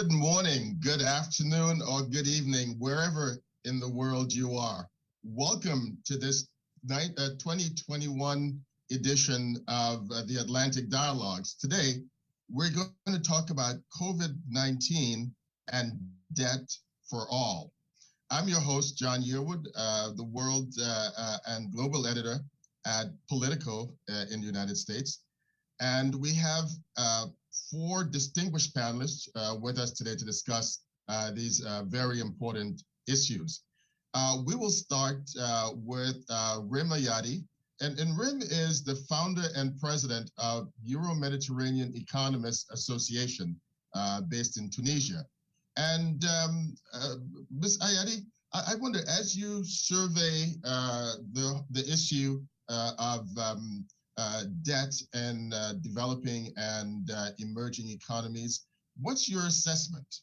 Good morning, good afternoon, or good evening, wherever in the world you are. Welcome to this 2021 edition of the Atlantic Dialogues. Today, we're going to talk about COVID-19 and debt for all. I'm your host, John Yearwood, the world and global editor at Politico in the United States. And we have four distinguished panelists with us today to discuss these very important issues. We will start with Rim Ayadi. And Rim is the founder and president of Euro-Mediterranean Economists Association based in Tunisia. And Ms. Ayadi, I wonder, as you survey the issue of debt and developing and emerging economies, what's your assessment?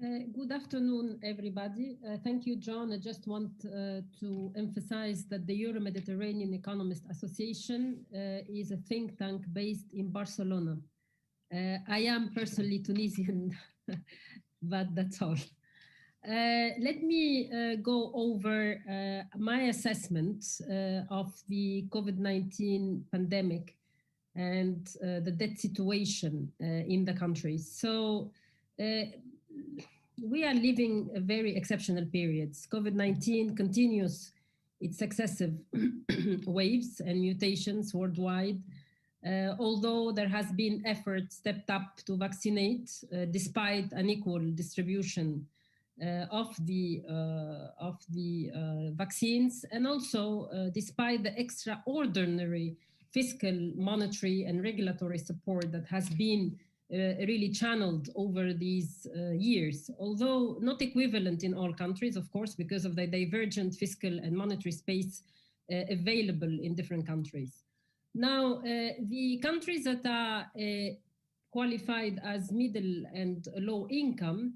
Good afternoon, everybody. Thank you, John. I just want to emphasize that the Euro-Mediterranean Economists Association is a think tank based in Barcelona. I am personally Tunisian, but that's all. Let me go over my assessment of the COVID-19 pandemic and the debt situation in the countries. So we are living a very exceptional periods. COVID-19 continues its successive waves and mutations worldwide, although there has been effort stepped up to vaccinate despite unequal distribution of the vaccines, and also despite the extraordinary fiscal, monetary, and regulatory support that has been really channeled over these years, although not equivalent in all countries, of course, because of the divergent fiscal and monetary space available in different countries. Now, the countries that are qualified as middle and low income,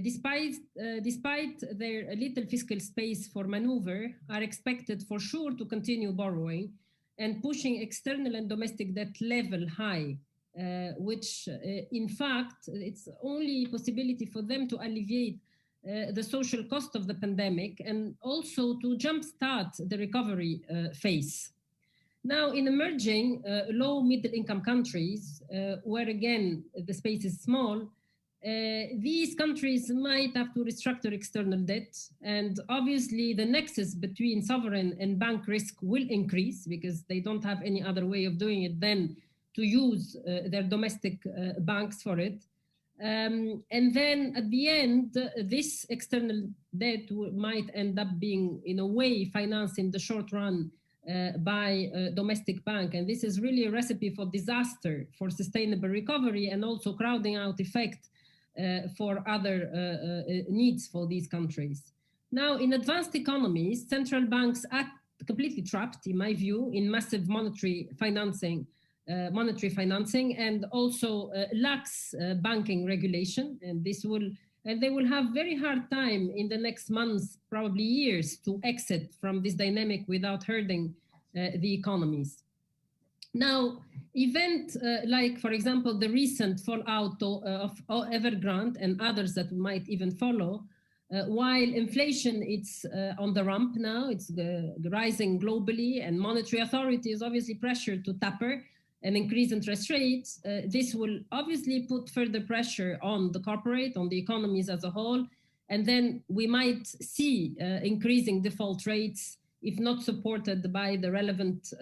despite their little fiscal space for maneuver, are expected for sure to continue borrowing and pushing external and domestic debt level high, which in fact, it's only possibility for them to alleviate the social cost of the pandemic and also to jumpstart the recovery phase. Now, in emerging low middle income countries, where again the space is small, these countries might have to restructure external debt, and obviously the nexus between sovereign and bank risk will increase because they don't have any other way of doing it than to use their domestic banks for it. And then at the end, this external debt might end up being, in a way, financed in the short run by a domestic bank. And this is really a recipe for disaster, for sustainable recovery, and also crowding out effect for other needs for these countries. Now, in advanced economies, central banks are completely trapped, in my view, in massive monetary financing and also lax banking regulation, and they will have very hard time in the next months, probably years, to exit from this dynamic without hurting the economies. Now, event like, for example, the recent fallout of Evergrande and others that might even follow, while inflation it's on the ramp now, it's rising globally, and monetary authority is obviously pressured to taper and increase interest rates. This will obviously put further pressure on the corporate, on the economies as a whole, and then we might see increasing default rates if not supported by the relevant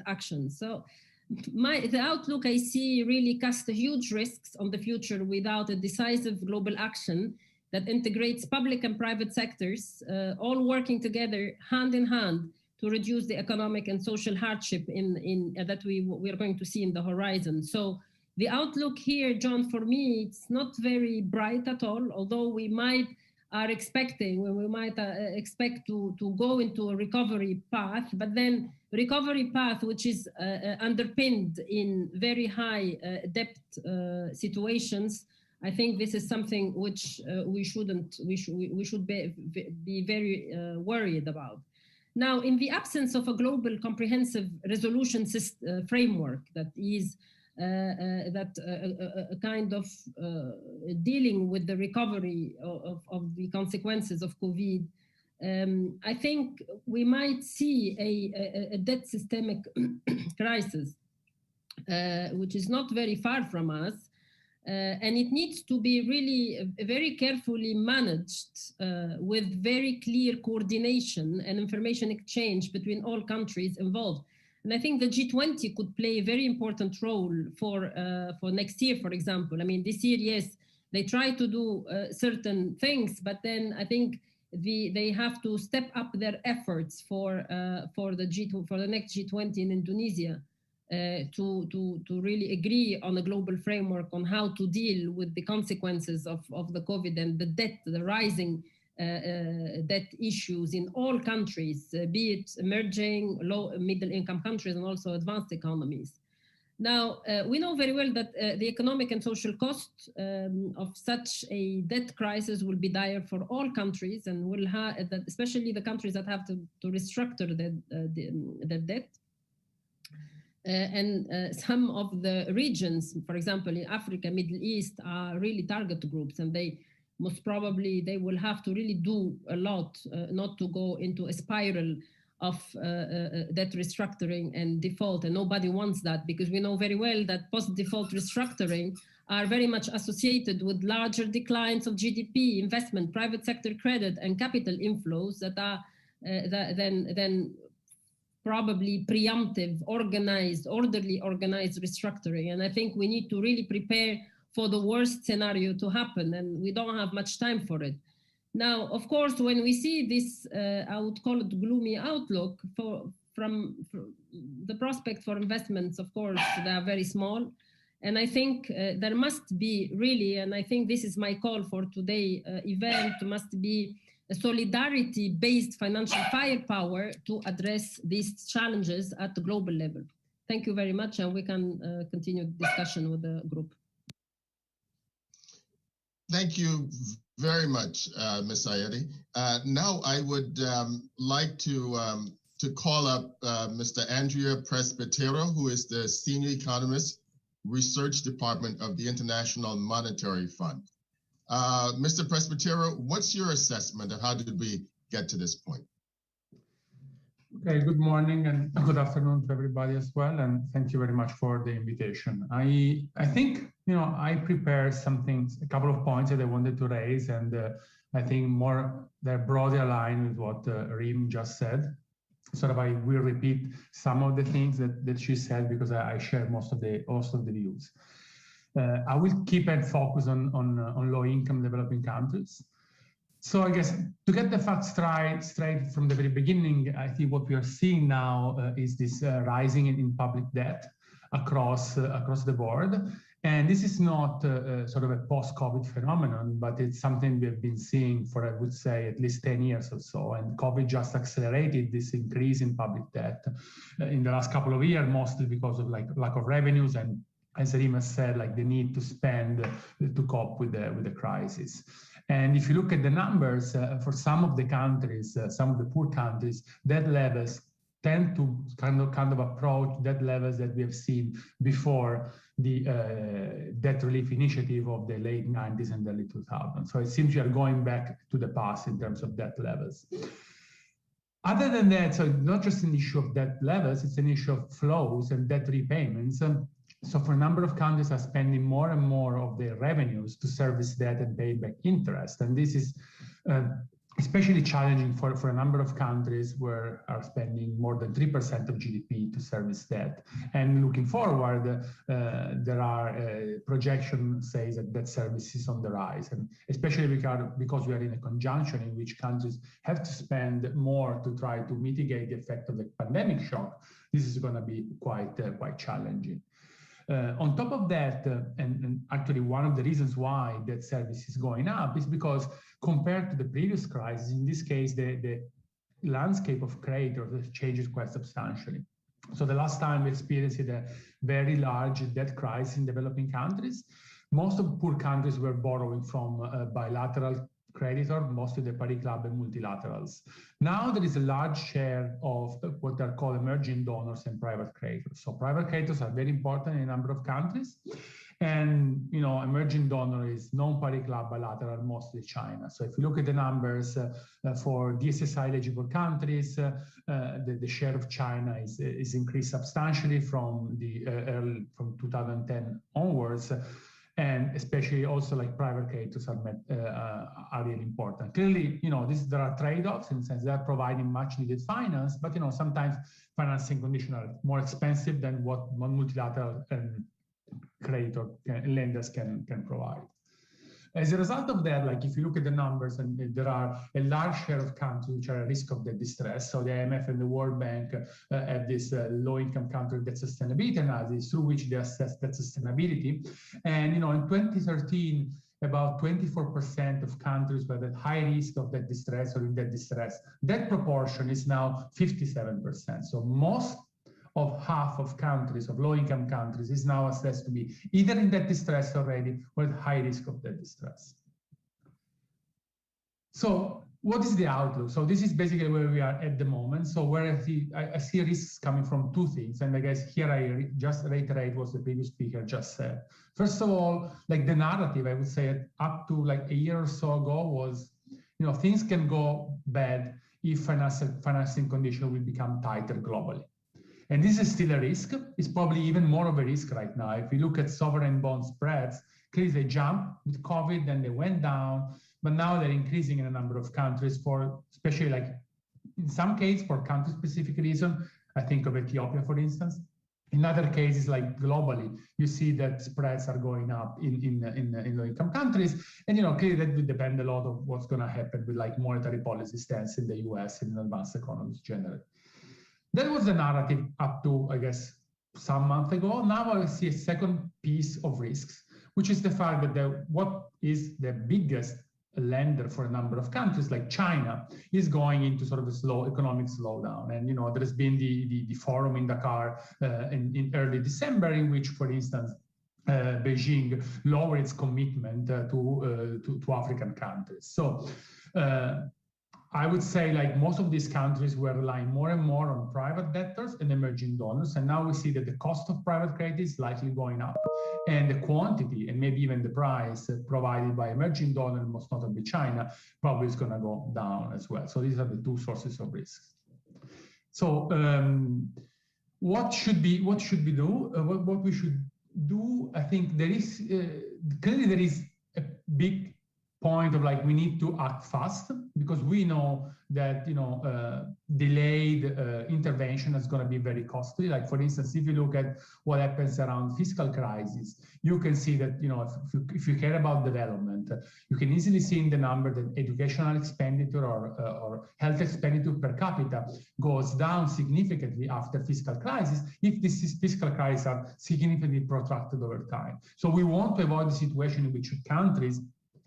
actions. So the outlook I see really casts huge risks on the future without a decisive global action that integrates public and private sectors, all working together hand in hand to reduce the economic and social hardship that we are going to see in the horizon. So the outlook here, John, for me, it's not very bright at all, although we might expect to go into a recovery path, but then recovery path which is underpinned in very high debt situations. I think this is something which we should be very worried about. Now, in the absence of a global comprehensive resolution framework that is that a kind of dealing with the recovery of the consequences of COVID. I think we might see a debt systemic crisis, which is not very far from us. And it needs to be really very carefully managed with very clear coordination and information exchange between all countries involved. And I think the G20 could play a very important role for next year, for example. I mean, this year, yes, they try to do certain things, but then I think they have to step up their efforts for the next G20 in Indonesia. To really agree on a global framework on how to deal with the consequences of the COVID and the rising debt issues in all countries, be it emerging, low, middle income countries and also advanced economies. Now, we know very well that the economic and social cost of such a debt crisis will be dire for all countries, and will have, especially the countries that have to restructure the debt. And some of the regions, for example, in Africa, Middle East, are really target groups, and they most probably they will have to really do a lot not to go into a spiral of debt restructuring and default. And nobody wants that, because we know very well that post-default restructuring are very much associated with larger declines of GDP, investment, private sector credit, and capital inflows that are then probably preemptive, orderly organized restructuring. And I think we need to really prepare for the worst scenario to happen, and we don't have much time for it. Now, of course, when we see this, I would call it gloomy outlook from the prospect for investments, of course, they are very small. And I think there must be really, and I think this is my call for today event, must be a solidarity-based financial firepower to address these challenges at the global level. Thank you very much, and we can continue the discussion with the group. Thank you very much, Ms. Ayedi. Now I would like to call up Mr. Andrea Presbitero, who is the Senior Economist, Research Department of the International Monetary Fund. Mr. Presbitero, what's your assessment of how did we get to this point? Okay, good morning and good afternoon to everybody as well, and thank you very much for the invitation. I think, I prepared a couple of points that I wanted to raise, and I think they're broadly aligned with what Reem just said. Sort of I will repeat some of the things that she said, because I share most of the views. I will keep and focus on low-income developing countries. So I guess to get the facts straight from the very beginning, I think what we are seeing now is this rising in public debt across the board. And this is not sort of a post-COVID phenomenon, but it's something we've been seeing for, I would say, at least 10 years or so. And COVID just accelerated this increase in public debt in the last couple of years, mostly because of lack of revenues and, as Reem said, the need to spend to cope with the crisis. And if you look at the numbers, for some of the countries, some of the poor countries, debt levels tend to kind of approach debt levels that we have seen before the debt relief initiative of the late 90s and early 2000s. So it seems we are going back to the past in terms of debt levels. Other than that, so not just an issue of debt levels, it's an issue of flows and debt repayments. So for a number of countries are spending more and more of their revenues to service debt and pay back interest. And this is especially challenging for a number of countries where are spending more than 3% of GDP to service debt. And looking forward, there are projection says that debt service is on the rise, and especially because we are in a conjunction in which countries have to spend more to try to mitigate the effect of the pandemic shock. This is going to be quite challenging. On top of that, and actually one of the reasons why debt service is going up is because compared to the previous crisis, in this case, the landscape of creditors changes quite substantially. So the last time we experienced a very large debt crisis in developing countries, most of poor countries were borrowing from bilateral creditor, mostly the Paris Club and multilaterals. Now there is a large share of what are called emerging donors and private creditors. So private creditors are very important in a number of countries. And, you know, emerging donor is non-Paris Club bilateral, mostly China. So if you look at the numbers for DSSI eligible countries, the share of China is increased substantially from from 2010 onwards. And especially also like private creditors are really important. Clearly, you know, there are trade-offs in the sense they're providing much needed finance, but, you know, sometimes financing conditions are more expensive than what one multilateral creditor lenders can provide. As a result of that, like if you look at the numbers, and there are a large share of countries which are at risk of debt distress. So the IMF and the World Bank have this low-income country debt sustainability analysis through which they assess debt sustainability. And, you know, in 2013, about 24% of countries were at high risk of debt distress or in debt distress. That proportion is now 57%. So most of half of countries, of low-income countries, is now assessed to be either in debt distress already or at high risk of debt distress. So what is the outlook? So this is basically where we are at the moment. So where I see risks coming from two things. And I guess here I just reiterate what the previous speaker just said. First of all, like the narrative, I would say up to like a year or so ago was, you know, things can go bad if financing conditions will become tighter globally. And this is still a risk. It's probably even more of a risk right now. If you look at sovereign bond spreads, clearly they jumped with COVID, then they went down, but now they're increasing in a number of countries for, especially like in some cases for country-specific reason. I think of Ethiopia, for instance. In other cases, like globally, you see that spreads are going up in low-income countries. And, you know, clearly that will depend a lot of what's going to happen with like monetary policy stance in the US and in advanced economies generally. That was the narrative up to, I guess, some month ago. Now I see a second piece of risks, which is the fact that what is the biggest lender for a number of countries, like China, is going into sort of a slow economic slowdown. And, you know, there has been the forum in Dakar in early December, in which, for instance, Beijing lowered its commitment to African countries. So I would say like most of these countries were relying more and more on private debtors and emerging donors. And now we see that the cost of private credit is likely going up. And the quantity and maybe even the price provided by emerging donors, most notably China, probably is going to go down as well. So these are the two sources of risks. So what should we do? What we should do, I think there is, clearly there is a big point of like we need to act fast, because we know that, you know, delayed intervention is going to be very costly. Like, for instance, if you look at what happens around fiscal crisis, you can see that, you know, if you care about development, you can easily see in the number that educational expenditure or health expenditure per capita goes down significantly after fiscal crisis if this fiscal crisis are significantly protracted over time. So we want to avoid the situation in which countries,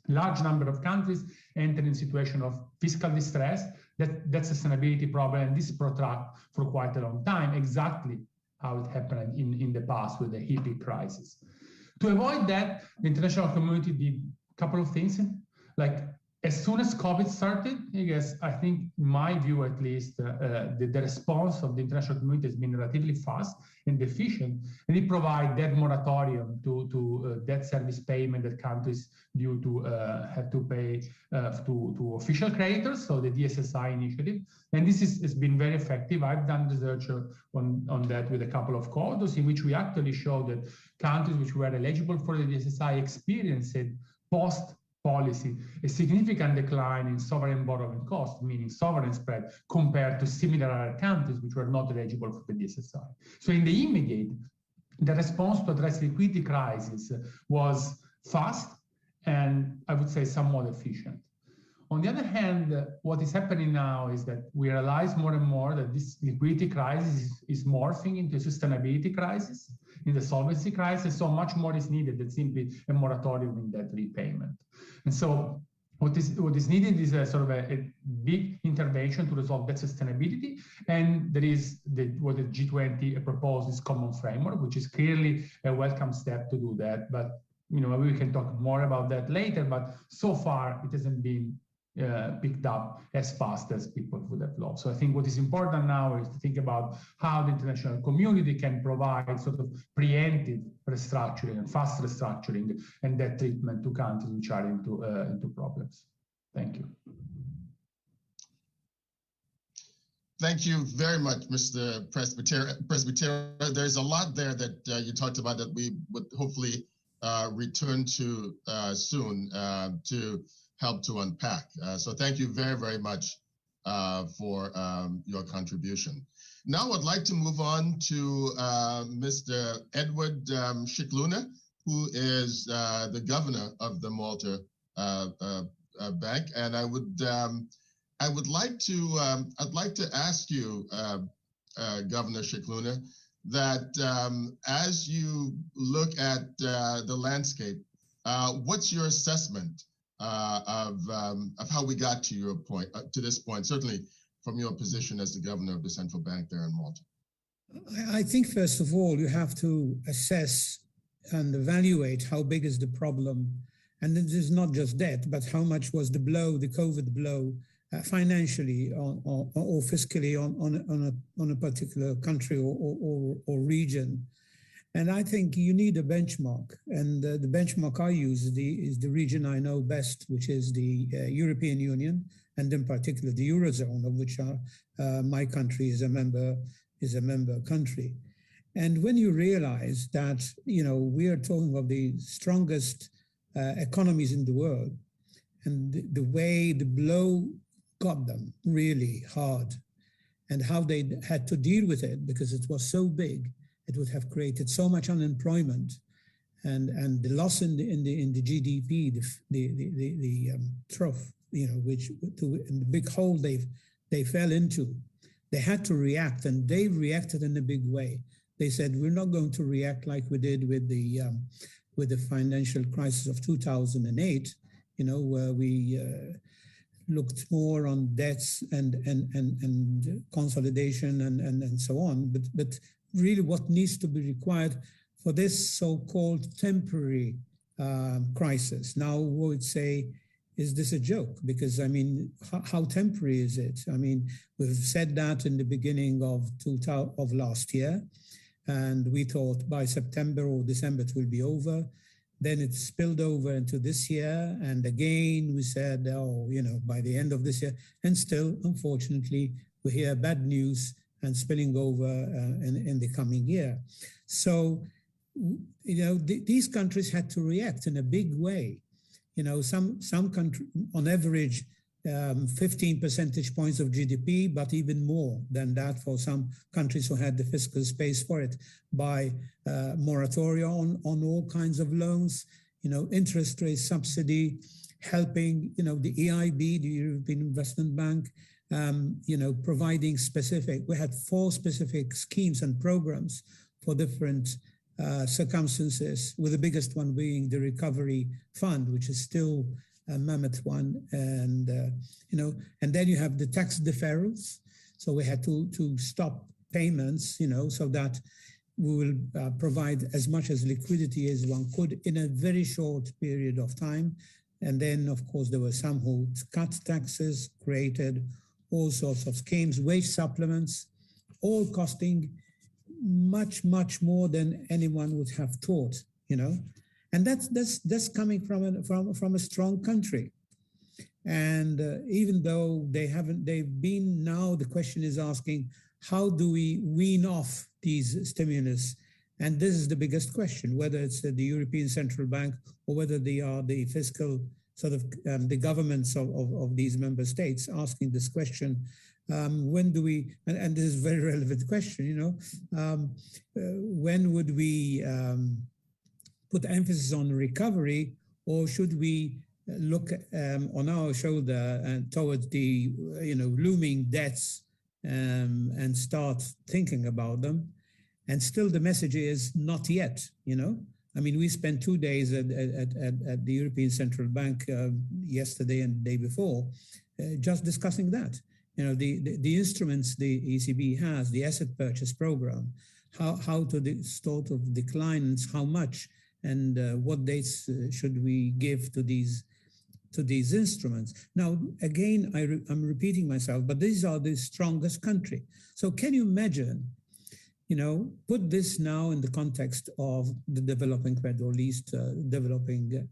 large number of countries, enter in a situation of fiscal distress, that's a sustainability problem, and this protract for quite a long time, exactly how it happened in the past with the hippie crisis. To avoid that, the international community did a couple of things. Like, as soon as COVID started, I think, in my view at least, the response of the international community has been relatively fast and efficient, and it provides debt moratorium to debt service payment that countries due to have to pay to official creditors, so the DSSI initiative. And this has been very effective. I've done research on that with a couple of cohorts in which we actually showed that countries which were eligible for the DSSI experienced post policy a significant decline in sovereign borrowing cost, meaning sovereign spread, compared to similar other countries which were not eligible for the DSSI. So in the immediate, the response to address liquidity crisis was fast and I would say somewhat efficient. On the other hand, what is happening now is that we realize more and more that this liquidity crisis is morphing into a sustainability crisis, in the solvency crisis, so much more is needed than simply a moratorium in debt repayment. And so what is needed is a sort of a big intervention to resolve debt sustainability. And there is what the G20 proposed is common framework, which is clearly a welcome step to do that. But maybe we can talk more about that later, but so far it hasn't been picked up as fast as people would have loved. So I think what is important now is to think about how the international community can provide sort of preemptive restructuring and fast restructuring and debt treatment to countries which are into problems. Thank you. Thank you very much, Mr. Presbitero. There's a lot there that you talked about that we would hopefully return to soon to help to unpack. So thank you very, very much for your contribution. Now I'd like to move on to Mr. Edward Scicluna, who is the governor of the Malta Bank, and I'd like to ask you, Governor Scicluna, that as you look at the landscape, what's your assessment of how we got to your point, to this point, certainly from your position as the governor of the central bank there in Malta? I think, first of all, you have to assess and evaluate how big is the problem. And this is not just debt, but how much was the blow, the COVID blow, financially or fiscally on a particular country or region. And I think you need a benchmark. And the benchmark I use is the region I know best, which is the European Union, and in particular the Eurozone, of which my country is a member country. And when you realize that, we are talking of the strongest economies in the world, and the way the blow got them really hard, and how they had to deal with it because it was so big, it would have created so much unemployment, and the loss in the GDP, the trough, which and the big hole they fell into. They had to react, and they reacted in a big way. They said, we're not going to react like we did with the financial crisis of 2008, where we looked more on debts and consolidation and so on. But really what needs to be required for this so-called temporary crisis. Now, we would say, is this a joke? Because, how temporary is it? We've said that in the beginning of last year, and we thought by September or December it will be over. Then it spilled over into this year. And again, we said, by the end of this year. And still, unfortunately, we hear bad news and spilling over in the coming year. So, these countries had to react in a big way. Some countries, on average, 15 percentage points of GDP, but even more than that for some countries who had the fiscal space for it, by moratoria on all kinds of loans, interest rate subsidy, helping, the EIB, the European Investment Bank, providing specific, we had 4 specific schemes and programs for different circumstances, with the biggest one being the Recovery Fund, which is still a mammoth one, and then you have the tax deferrals. So we had to stop payments, so that we will provide as much as liquidity as one could in a very short period of time. And then, of course, there were some who cut taxes, created all sorts of schemes, wage supplements, all costing much, much more than anyone would have thought, And that's coming from a strong country. And even though they've been now, the question is asking, how do we wean off these stimulus? And this is the biggest question, whether it's the European Central Bank or whether they are the fiscal sort of the governments of these member states asking this question. When do we, and this is a very relevant question, when would we put emphasis on recovery, or should we look on our shoulder and towards the looming debts and start thinking about them? And still the message is not yet. We spent 2 days at the European Central Bank yesterday and the day before, just discussing that. The instruments the ECB has, the asset purchase program, how to sort of decline, how much, and what dates should we give to these instruments. Now, again, I'm repeating myself, but these are the strongest country. So can you imagine, put this now in the context of the developing world, or least developing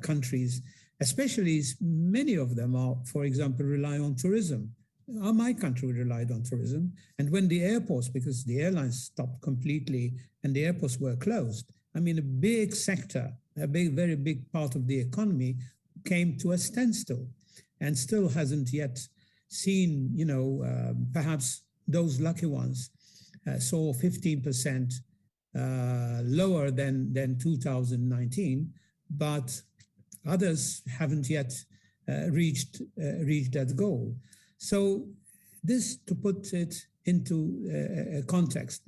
countries, especially many of them are, for example, rely on tourism. My country relied on tourism. And when the airports, because the airlines stopped completely and the airports were closed, I mean, a big sector, very big part of the economy came to a standstill and still hasn't yet seen, perhaps those lucky ones saw 15% lower than 2019, but others haven't yet reached that goal. So this, to put it into a context.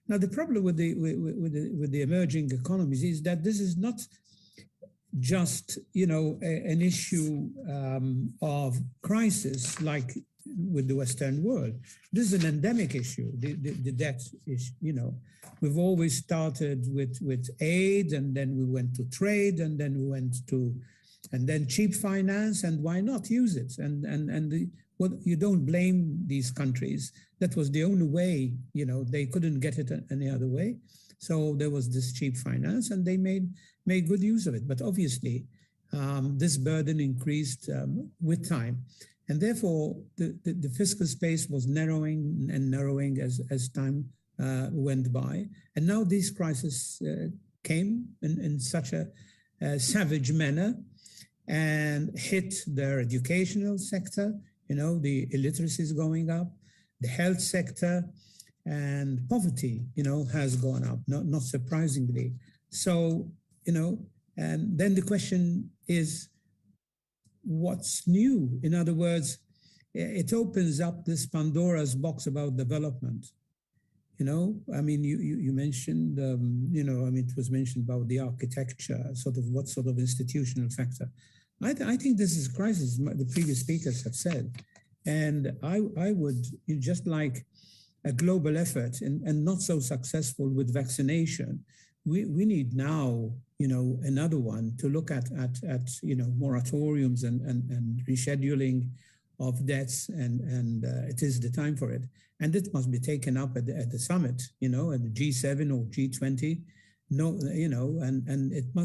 Now, the problem with the emerging economies is that this is not just, an issue of crisis like with the Western world. This is an endemic issue, the debt issue. We've always started with aid, and then we went to trade, and then we went to, and then cheap finance, and why not use it? You don't blame these countries. That was the only way, they couldn't get it any other way. So there was this cheap finance, and they made good use of it. But obviously, this burden increased with time. And therefore, the fiscal space was narrowing and narrowing as time went by. And now these crises came in such a savage manner and hit their educational sector. The illiteracy is going up, the health sector, and poverty, has gone up, not surprisingly. So, and then the question is, what's new? In other words, it opens up this Pandora's box about development. I mean, you mentioned, it was mentioned about the architecture, what sort of institutional factor. I think this is a crisis, the previous speakers have said. And I would, just like a global effort and not so successful with vaccination, we need now, another one to look at moratoriums and rescheduling of debts, and it is the time for it. And it must be taken up at the summit, at the G7 or G20.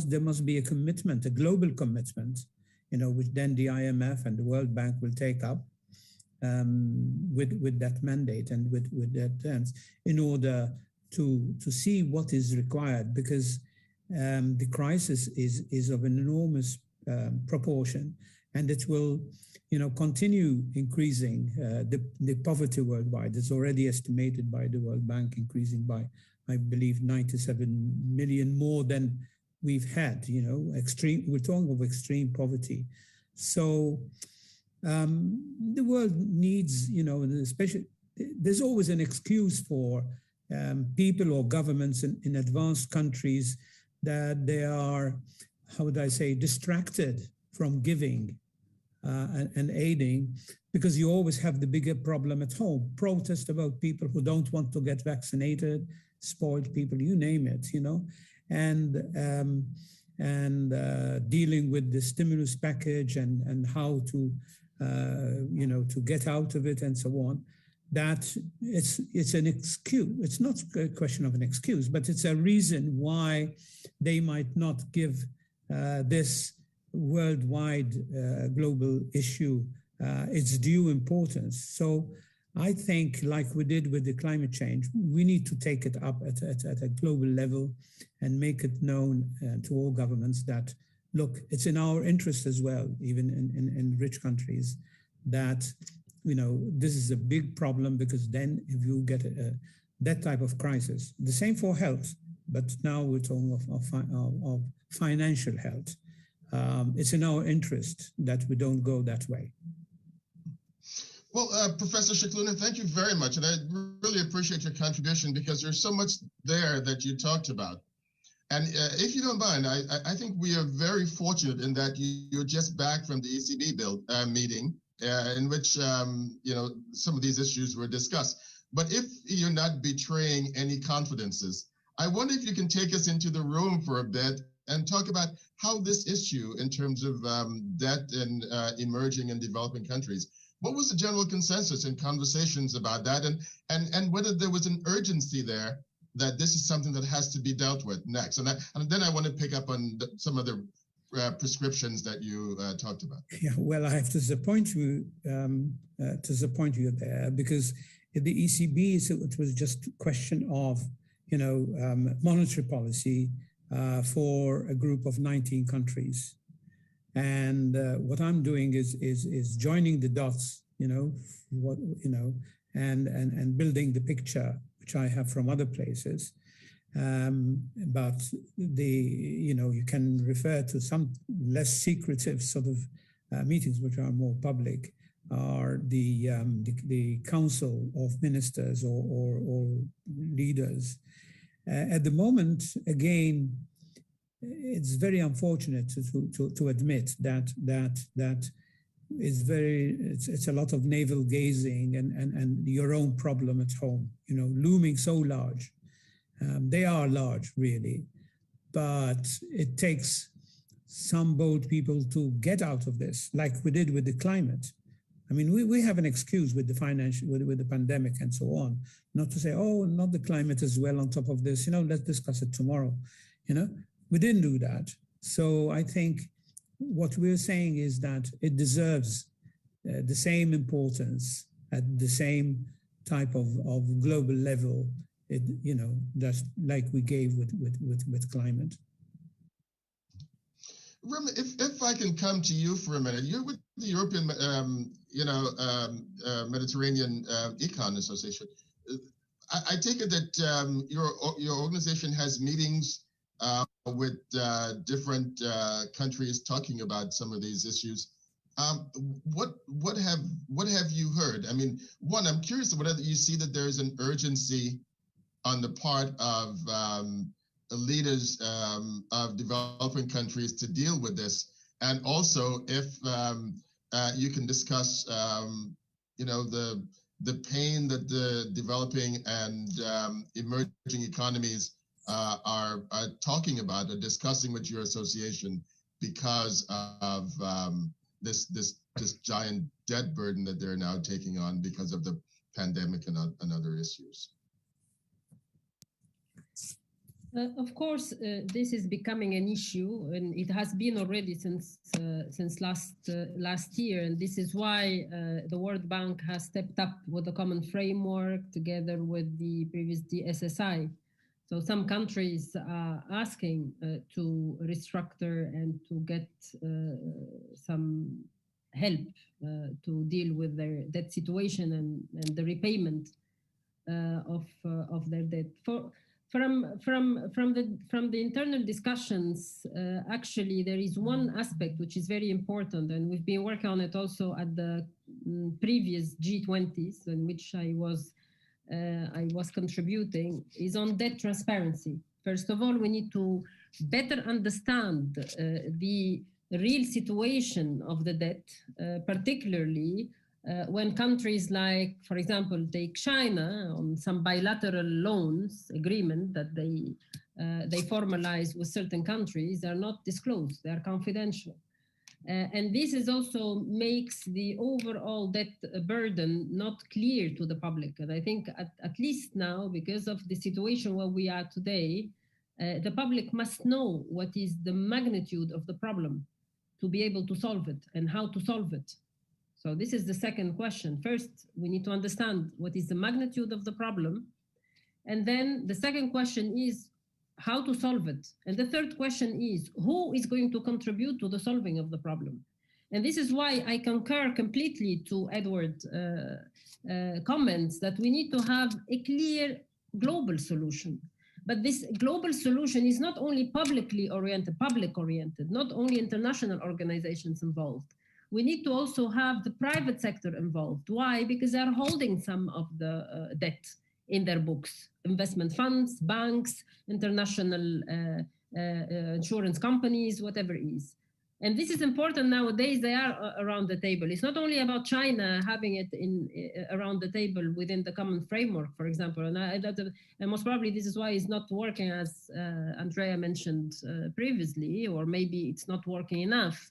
There must be a commitment, a global commitment, which then the IMF and the World Bank will take up with that mandate and with that terms, in order to see what is required, because the crisis is of an enormous proportion, and it will continue increasing the poverty worldwide. It's already estimated by the World Bank increasing by, I believe, 97 million more than we've had. We're talking of extreme poverty. So the world needs, especially, there's always an excuse for people or governments in advanced countries that they are, how would I say, distracted from giving and aiding, because you always have the bigger problem at home. Protest about people who don't want to get vaccinated, spoiled people, you name it, and dealing with the stimulus package and how to, to get out of it and so on. That it's an excuse. It's not a question of an excuse, but it's a reason why they might not give this worldwide global issue its due importance. So I think, like we did with the climate change, we need to take it up at a global level and make it known to all governments that, look, it's in our interest as well, even in rich countries, that this is a big problem, because then if you get that type of crisis, the same for health, but now we're talking of financial health. It's in our interest that we don't go that way. Well, Professor Scicluna, thank you very much. And I really appreciate your contribution, because there's so much there that you talked about. And if you don't mind, I think we are very fortunate in that you're just back from the ECB meeting, in which some of these issues were discussed. But if you're not betraying any confidences, I wonder if you can take us into the room for a bit and talk about how this issue in terms of debt in emerging and developing countries, what was the general consensus in conversations about that, and whether there was an urgency there that this is something that has to be dealt with next. And then I want to pick up on some of the prescriptions that you talked about. Yeah, well, I have to disappoint you there, because at the ECB, it was just a question of, monetary policy for a group of 19 countries. And what I'm doing is joining the dots, and building the picture, which I have from other places. But you can refer to some less secretive sort of meetings, which are more public, are the Council of Ministers or leaders. At the moment, again, it's very unfortunate to admit that it's a lot of navel gazing and your own problem at home, looming so large. They are large, really, but it takes some bold people to get out of this, like we did with the climate. I mean, we have an excuse with the with the pandemic and so on, not to say, oh, not the climate as well on top of this, let's discuss it tomorrow. We didn't do that. So I think what we're saying is that it deserves the same importance at the same type of global level, just like we gave with climate. Rima, if I can come to you for a minute, you're with the European, Mediterranean Econ Association. I take it that your organization has meetings with different countries talking about some of these issues. What have you heard? I mean, one, I'm curious whether you see that there is an urgency on the part of leaders of developing countries to deal with this, and also if you can discuss, the pain that the developing and emerging economies are talking about or discussing with your association because of this giant debt burden that they're now taking on because of the pandemic and other issues. Of course, this is becoming an issue, and it has been already since last year. And this is why the World Bank has stepped up with a common framework together with the previous DSSI. So some countries are asking to restructure and to get some help to deal with their debt situation and the repayment of their debt. From the internal discussions, actually, there is one aspect which is very important, and we've been working on it also at the previous G20s, in which I was contributing, is on debt transparency. First of all, we need to better understand the real situation of the debt, particularly when countries like, for example, take China on some bilateral loans agreement that they formalize with certain countries are not disclosed, they are confidential. And this is also makes the overall debt burden not clear to the public. And I think at least now, because of the situation where we are today, the public must know what is the magnitude of the problem to be able to solve it and how to solve it. So this is the second question. First, we need to understand what is the magnitude of the problem. And then the second question is how to solve it. And the third question is who is going to contribute to the solving of the problem? And this is why I concur completely to Edward's comments that we need to have a clear global solution. But this global solution is not only public oriented, not only international organizations involved. We need to also have the private sector involved. Why? Because they're holding some of the debt in their books. Investment funds, banks, international insurance companies, whatever it is. And this is important nowadays. They are around the table. It's not only about China having it around the table within the common framework, for example. And most probably this is why it's not working, as Andrea mentioned previously, or maybe it's not working enough.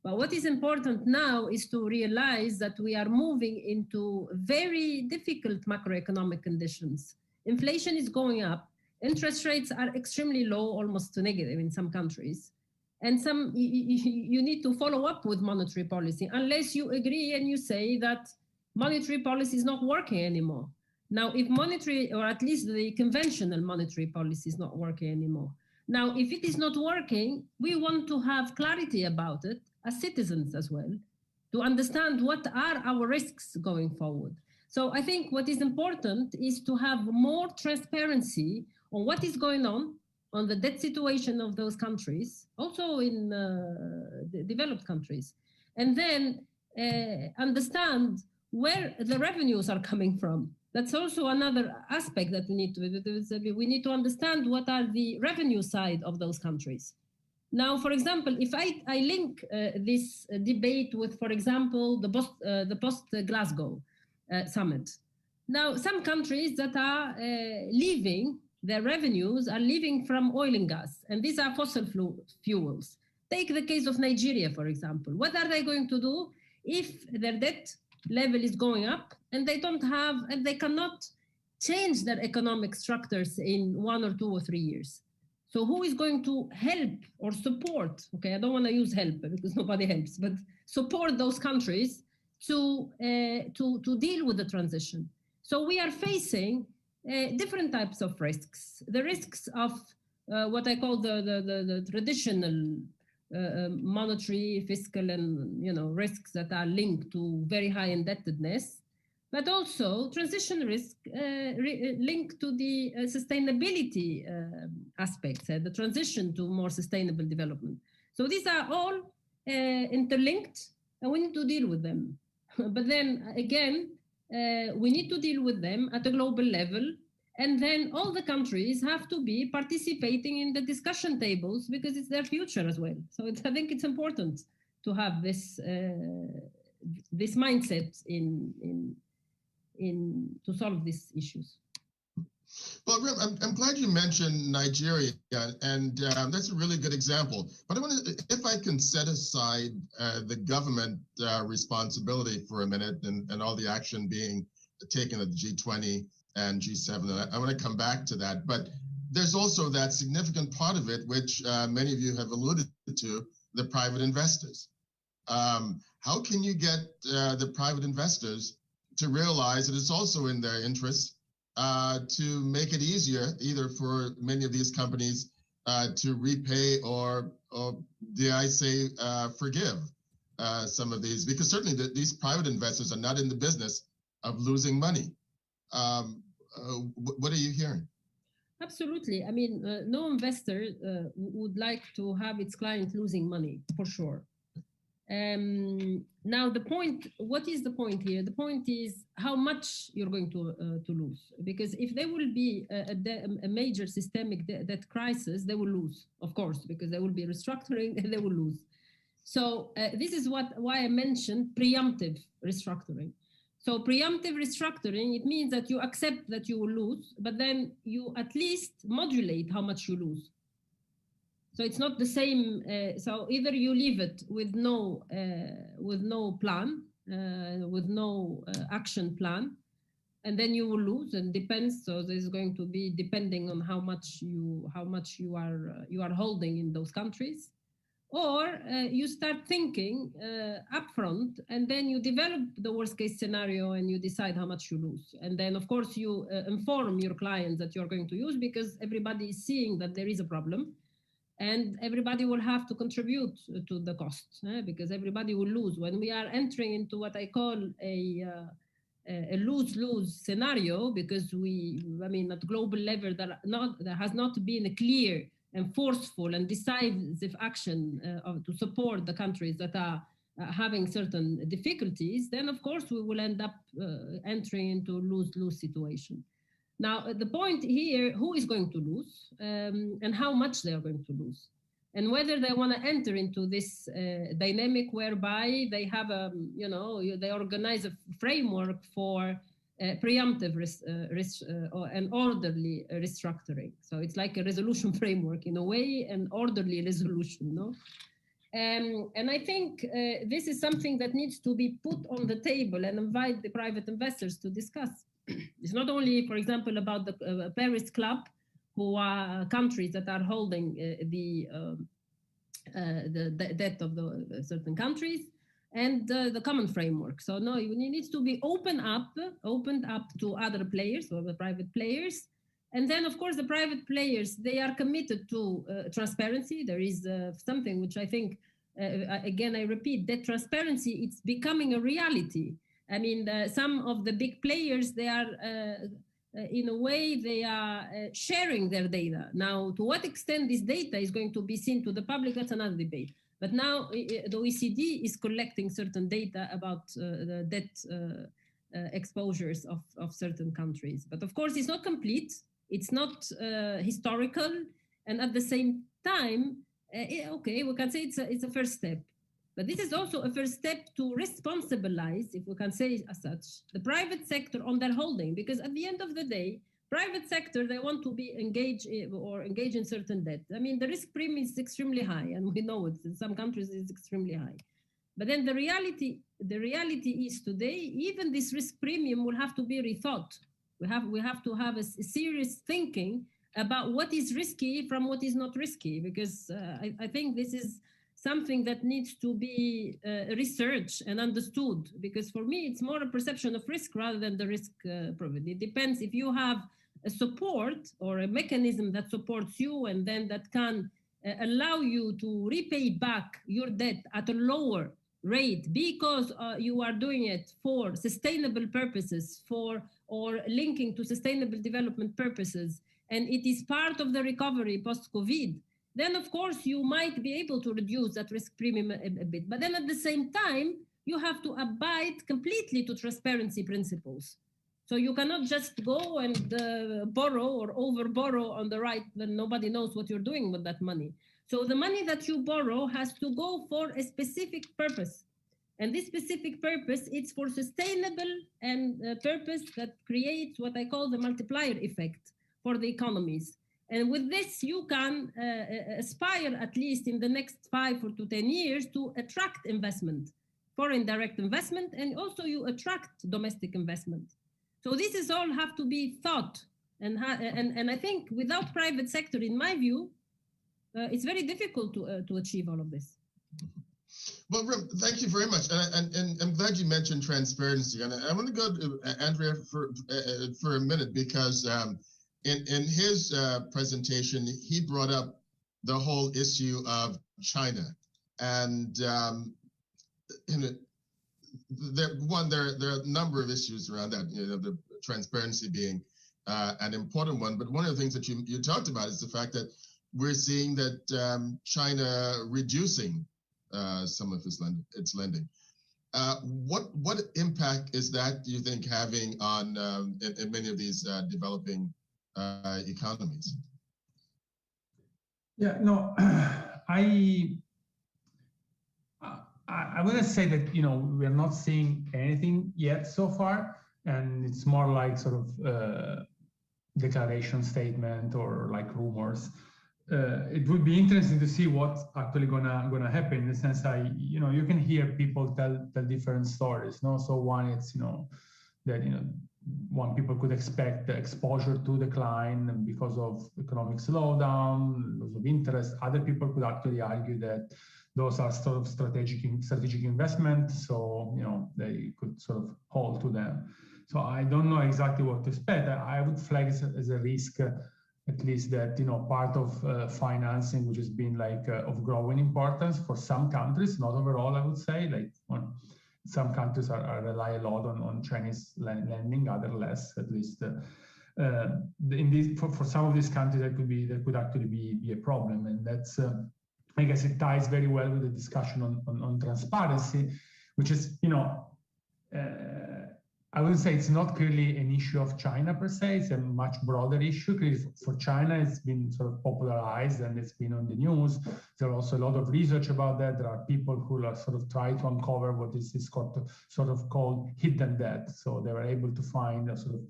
But what is important now is to realize that we are moving into very difficult macroeconomic conditions. Inflation is going up. Interest rates are extremely low, almost to negative in some countries. And you need to follow up with monetary policy unless you agree and you say that monetary policy is not working anymore. Now, if monetary, or at least the conventional monetary policy is not working anymore. Now, if it is not working, we want to have clarity about it as citizens as well, to understand what are our risks going forward. So I think what is important is to have more transparency on what is going on the debt situation of those countries, also in the developed countries, and then understand where the revenues are coming from. That's also another aspect that we need to understand what are the revenue side of those countries. Now, for example, if I link this debate with, for example, the post-Glasgow summit. Now, some countries that are leaving, their revenues are leaving from oil and gas, and these are fossil fuels. Take the case of Nigeria, for example. What are they going to do if their debt level is going up and they cannot change their economic structures in 1 or 2 or 3 years? So who is going to help or support? Okay, I don't want to use help because nobody helps, but support those countries to deal with the transition. So we are facing different types of risks. The risks of what I call the traditional monetary, fiscal, and risks that are linked to very high indebtedness, but also transition risk linked to the sustainability aspects, the transition to more sustainable development. So these are all interlinked, and we need to deal with them. But then again, we need to deal with them at a global level, and then all the countries have to be participating in the discussion tables because it's their future as well. So I think it's important to have this mindset to solve these issues. Well, I'm glad you mentioned Nigeria, and that's a really good example. But I want to, if I can set aside the government responsibility for a minute and all the action being taken at the G20 and G7, I want to come back to that. But there's also that significant part of it, which many of you have alluded to, the private investors. How can you get the private investors to realize that it's also in their interest to make it easier, either for many of these companies to repay or dare I say, forgive some of these? Because certainly these private investors are not in the business of losing money. What are you hearing? Absolutely. I mean, no investor would like to have its client losing money, for sure. Now, what is the point here? The point is how much you're going to lose. Because if there will be a major systemic debt crisis, they will lose, of course, because there will be restructuring and they will lose. So this is why I mentioned preemptive restructuring. So preemptive restructuring, it means that you accept that you will lose, but then you at least modulate how much you lose. So it's not the same. So either you leave it with no plan, with no action plan, and then you will lose. And depends. So there's going to be depending on how much you are holding in those countries, or you start thinking upfront, and then you develop the worst case scenario and you decide how much you lose. And then of course you inform your clients that you're going to use, because everybody is seeing that there is a problem. And everybody will have to contribute to the cost, because everybody will lose. When we are entering into what I call a lose-lose scenario, because at global level, there has not been a clear and forceful and decisive action to support the countries that are having certain difficulties, then of course we will end up entering into a lose-lose situation. Now, the point here, who is going to lose and how much they are going to lose? and whether they want to enter into this dynamic whereby they have they organize a framework for preemptive and orderly restructuring. So it's like a resolution framework in a way, an orderly resolution, no? And I think this is something that needs to be put on the table and invite the private investors to discuss. It's not only, for example, about the Paris Club, who are countries that are holding the debt of the certain countries, and the common framework. So no, it needs to be opened up to other players, or the private players. And then, of course, the private players, they are committed to transparency. There is something which I think, again, I repeat, that transparency, it's becoming a reality. I mean, some of the big players, they are, in a way, they are sharing their data. Now, to what extent this data is going to be seen to the public, that's another debate. But now the OECD is collecting certain data about the debt exposures of certain countries. But of course, it's not complete. It's not historical, and at the same time, okay, we can say it's a first step. But this is also a first step to responsibilize, if we can say as such, the private sector on their holding, because at the end of the day, private sector, they want to be engaged in certain debt. I mean, the risk premium is extremely high, and we know it. In some countries, it's extremely high. But then the reality is today, even this risk premium will have to be rethought. We have to have a serious thinking about what is risky from what is not risky, because I think this is something that needs to be researched and understood, because for me, it's more a perception of risk rather than the risk profit. It depends if you have a support or a mechanism that supports you and then that can allow you to repay back your debt at a lower rate because you are doing it for sustainable purposes, or linking to sustainable development purposes, and it is part of the recovery post-COVID, then of course you might be able to reduce that risk premium a bit. But then at the same time, you have to abide completely to transparency principles. So you cannot just go and borrow or over-borrow on the right when nobody knows what you're doing with that money. So the money that you borrow has to go for a specific purpose. And this specific purpose, it's for sustainable and purpose that creates what I call the multiplier effect for the economies. And with this, you can aspire, at least in the next 5 to 10 years, to attract investment, foreign direct investment, and also you attract domestic investment. So this is all have to be thought. And I think without private sector, in my view, it's very difficult to achieve all of this. Well, Rem, thank you very much, and I'm glad you mentioned transparency. And I want to go to Andrea for a minute, because in his presentation, he brought up the whole issue of China, and there are a number of issues around that. The transparency being an important one, but one of the things that you talked about is the fact that we're seeing that China reducing some of its lending. What impact is that, do you think, having on in many of these developing economies? Yeah, no, I want to say that we're not seeing anything yet so far, and it's more like sort of declaration statement or like rumors. It would be interesting to see what's actually gonna happen, in the sense that you can hear people tell different stories. No, so one, it's that one, people could expect the exposure to decline because of economic slowdown, loss of interest. Other people could actually argue that those are sort of strategic investments, so they could sort of hold to them. So I don't know exactly what to expect. I would flag as a risk, at least, that part of financing, which has been like of growing importance for some countries, not overall, I would say. Like some countries are rely a lot on Chinese lending, other less. At least for some of these countries, that could actually be a problem, and that's I guess it ties very well with the discussion on transparency, which is I would say it's not clearly an issue of China per se. It's a much broader issue. Clearly for China, it's been sort of popularized and it's been on the news. There's also a lot of research about that. There are people who are sort of try to uncover what is sort of called hidden debt. So they were able to find a sort of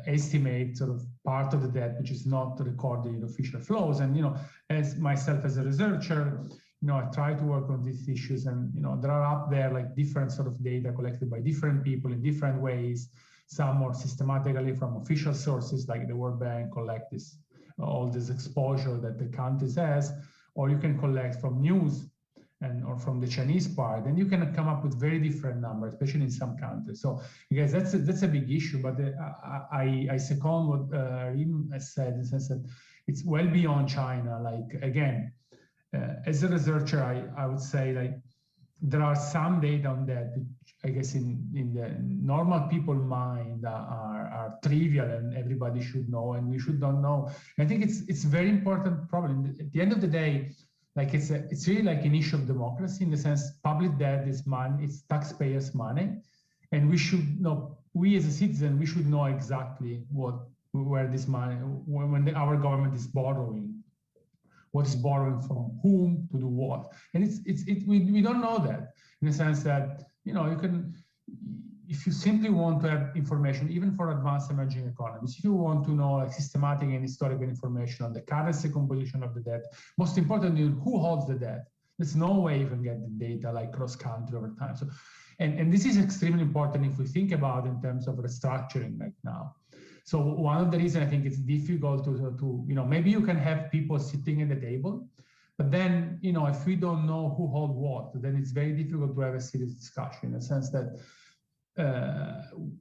estimate sort of part of the debt which is not recorded in official flows. And as myself as a researcher, I try to work on these issues, and there are up there like different sort of data collected by different people in different ways. Some more systematically from official sources like the World Bank collect all this exposure that the countries has, or you can collect from news or from the Chinese part, and you can come up with very different numbers, especially in some countries. So because that's a big issue, but I second what Rim has said in the sense that it's well beyond China. Like again. As a researcher, I would say like there are some data on that which I guess in the normal people's mind are trivial and everybody should know and we should not know. I think it's very important probably at the end of the day, like it's really like an issue of democracy in the sense public debt is money, it's taxpayers' money, and we should know, we as a citizen, we should know exactly where this money, when our government is borrowing. What is borrowing from whom to do what, and we don't know that in the sense that you can, if you simply want to have information, even for advanced emerging economies, if you want to know like systematic and historical information on the currency composition of the debt, most importantly, who holds the debt. There's no way you can get the data like cross country over time. So, and this is extremely important if we think about in terms of restructuring right now. So one of the reasons I think it's difficult to maybe you can have people sitting at the table, but then, if we don't know who holds what, then it's very difficult to have a serious discussion in the sense that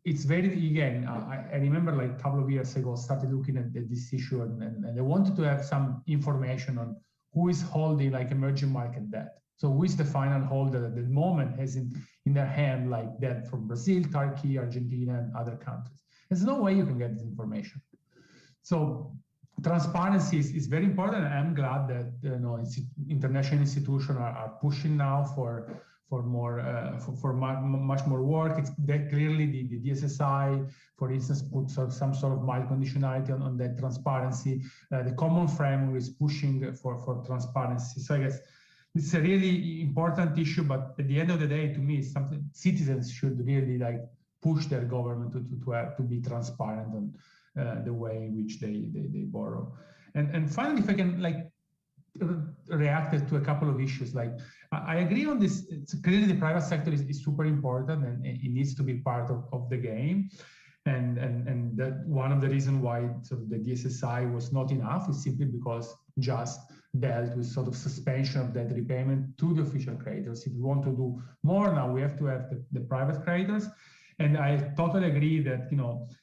it's very, again, I remember like a couple of years ago, started looking at this issue and I wanted to have some information on who is holding like emerging market debt. So who is the final holder at the moment has in their hand like debt from Brazil, Turkey, Argentina, and other countries. There's no way you can get this information. So transparency is very important. And I'm glad that international institutions are pushing now for much more work. It's that clearly the DSSI, for instance, puts some sort of mild conditionality on that transparency. The Common Framework is pushing for transparency. So I guess it's a really important issue. But at the end of the day, to me, it's something citizens should really like push their government to be transparent on the way in which they borrow. And finally, if I can like react to a couple of issues, like I agree on this. It's clearly the private sector is super important and it needs to be part of the game. And that one of the reasons why sort of the DSSI was not enough is simply because just dealt with sort of suspension of debt repayment to the official creditors. If we want to do more now, we have to have the private creditors. And I totally agree that,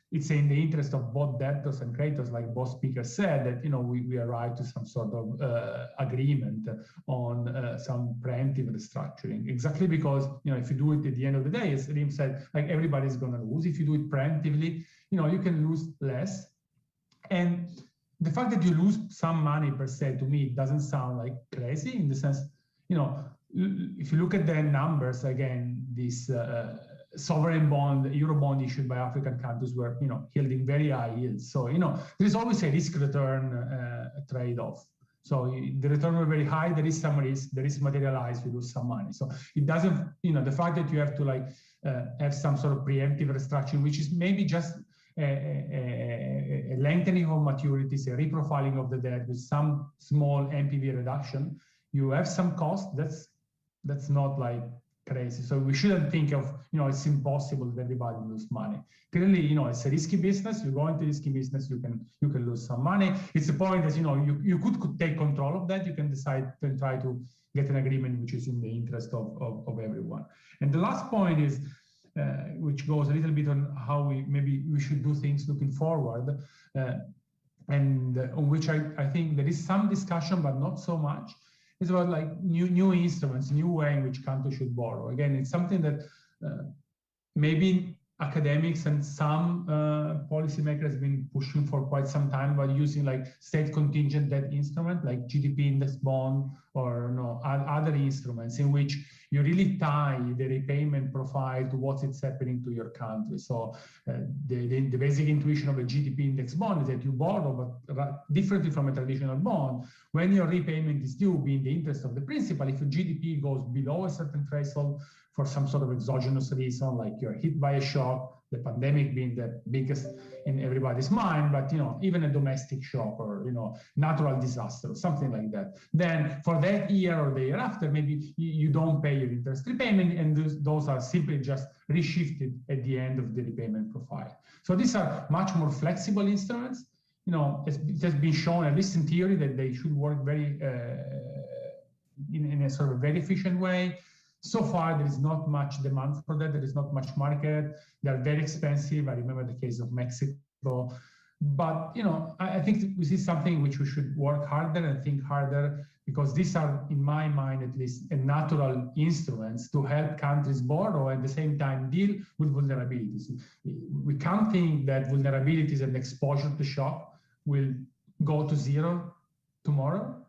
it's in the interest of both debtors and creditors, like both speakers said, that, we arrive to some sort of agreement on some preemptive restructuring. Exactly because, if you do it at the end of the day, as Rim said, like everybody's going to lose. If you do it preemptively, you can lose less. And the fact that you lose some money per se, to me, it doesn't sound like crazy in the sense, if you look at the numbers, again, this sovereign bond, Euro bond issued by African countries were, yielding very high yields. So, there is always a risk-return trade-off. So the return were very high, there is some risk, there is materialized, you lose some money. So it doesn't, the fact that you have to like have some sort of preemptive restructuring, which is maybe just a lengthening of maturities, a reprofiling of the debt with some small NPV reduction, you have some cost. That's not like crazy. So we shouldn't think of, it's impossible that everybody lose money. Clearly, it's a risky business. You go into risky business, you can lose some money. It's the point that, you could take control of that. You can decide to try to get an agreement which is in the interest of everyone. And the last point is, which goes a little bit on how we should do things looking forward, and on which I think there is some discussion, but not so much. It's about like new instruments, new way in which countries should borrow. Again, it's something that maybe academics and some policymakers have been pushing for quite some time about using like state contingent debt instrument like GDP index bond or other instruments in which you really tie the repayment profile to what's happening to your country. So the basic intuition of a GDP index bond is that you borrow, but differently from a traditional bond, when your repayment is due, be in the interest of the principal, if your GDP goes below a certain threshold for some sort of exogenous reason, like you're hit by a shock, the pandemic being the biggest in everybody's mind, but even a domestic shock or natural disaster or something like that, then for that year or the year after, maybe you don't pay your interest repayment, and those are simply just reshifted at the end of the repayment profile. So these are much more flexible instruments. It has been shown, at least in theory, that they should work very in a sort of very efficient way. So far, there is not much demand for that. There is not much market. They are very expensive. I remember the case of Mexico. But, I think this is something which we should work harder and think harder, because these are, in my mind at least, a natural instruments to help countries borrow and at the same time deal with vulnerabilities. We can't think that vulnerabilities and exposure to shock will go to zero tomorrow.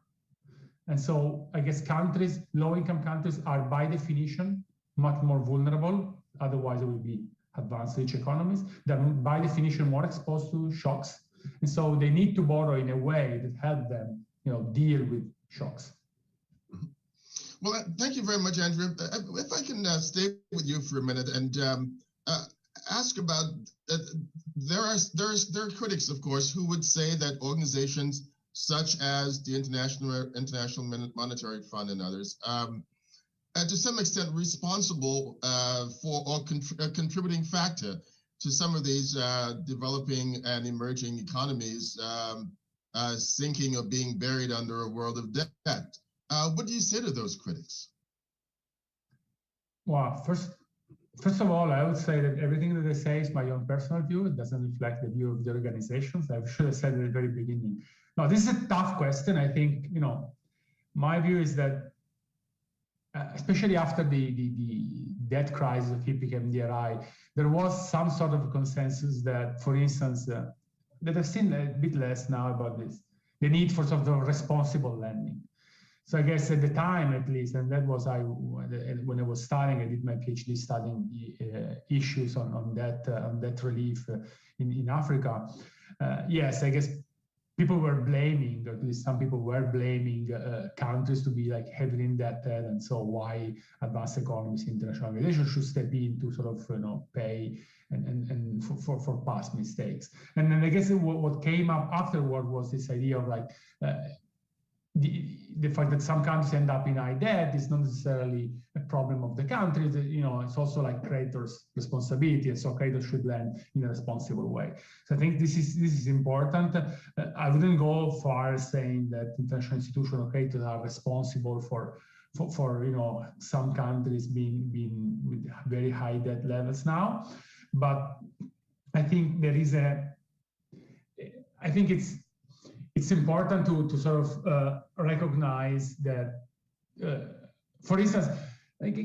And so I guess countries, low-income countries, are by definition much more vulnerable. Otherwise, it would be advanced rich economies. They're by definition more exposed to shocks. And so they need to borrow in a way that helps them deal with shocks. Well, thank you very much, Andrew. If I can stay with you for a minute and ask about, there are critics, of course, who would say that organizations such as the International Monetary Fund and others, to some extent responsible for or a contributing factor to some of these developing and emerging economies sinking or being buried under a world of debt. What do you say to those critics? Well, first of all, I would say that everything that I say is my own personal view. It doesn't reflect the view of the organizations. I should have said at the very beginning. No, this is a tough question. I think, my view is that, especially after the debt crisis of HIPC-MDRI, there was some sort of consensus that, for instance, that I've seen a bit less now about this, the need for sort of responsible lending. So I guess at the time, at least, and that was when I was studying, I did my PhD studying issues on debt relief in Africa. Yes, I guess people were blaming, or at least some people were blaming countries to be like heavily indebted, and so why advanced economies, international organizations should step in to sort of pay and for past mistakes. And then I guess what came up afterward was this idea of like the fact that some countries end up in high debt is not necessarily a problem of the country. It's also like creditors' responsibility, and so creditors should lend in a responsible way. So I think this is important. I wouldn't go far as saying that international institutional creditors are responsible for some countries being with very high debt levels now, but I think it's important to sort of recognize that, for instance, like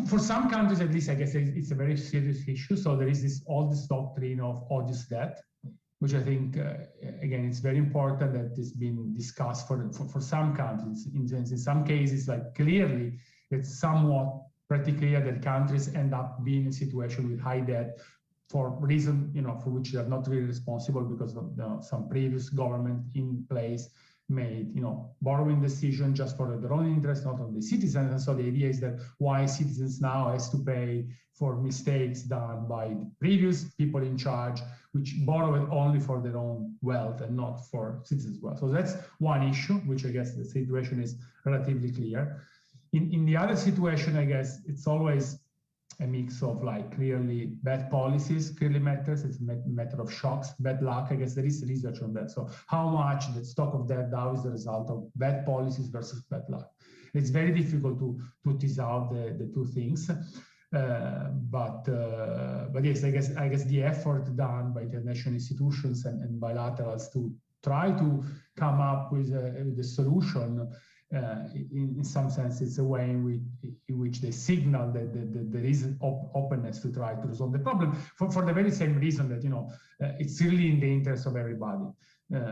for some countries, at least, I guess it's a very serious issue. So there is all this doctrine of odious debt, which I think, again, it's very important that it's been discussed for some countries. In some cases, like clearly, it's somewhat pretty clear that countries end up being in a situation with high debt for reason, for which they are not really responsible because of some previous government in place made, borrowing decision just for their own interest, not on the citizens. And so the idea is that why citizens now has to pay for mistakes done by the previous people in charge, which borrowed only for their own wealth and not for citizens' wealth. So that's one issue, which I guess the situation is relatively clear. In the other situation, I guess it's always a mix of like clearly bad policies clearly matters. It's a matter of shocks, bad luck. I guess there is research on that. So how much the stock of debt now is the result of bad policies versus bad luck? It's very difficult to tease out the two things. But yes, I guess the effort done by international institutions and bilaterals to try to come up with a solution in some sense, it's a way in which they signal that there is an openness to try to resolve the problem for the very same reason that, it's really in the interest of everybody.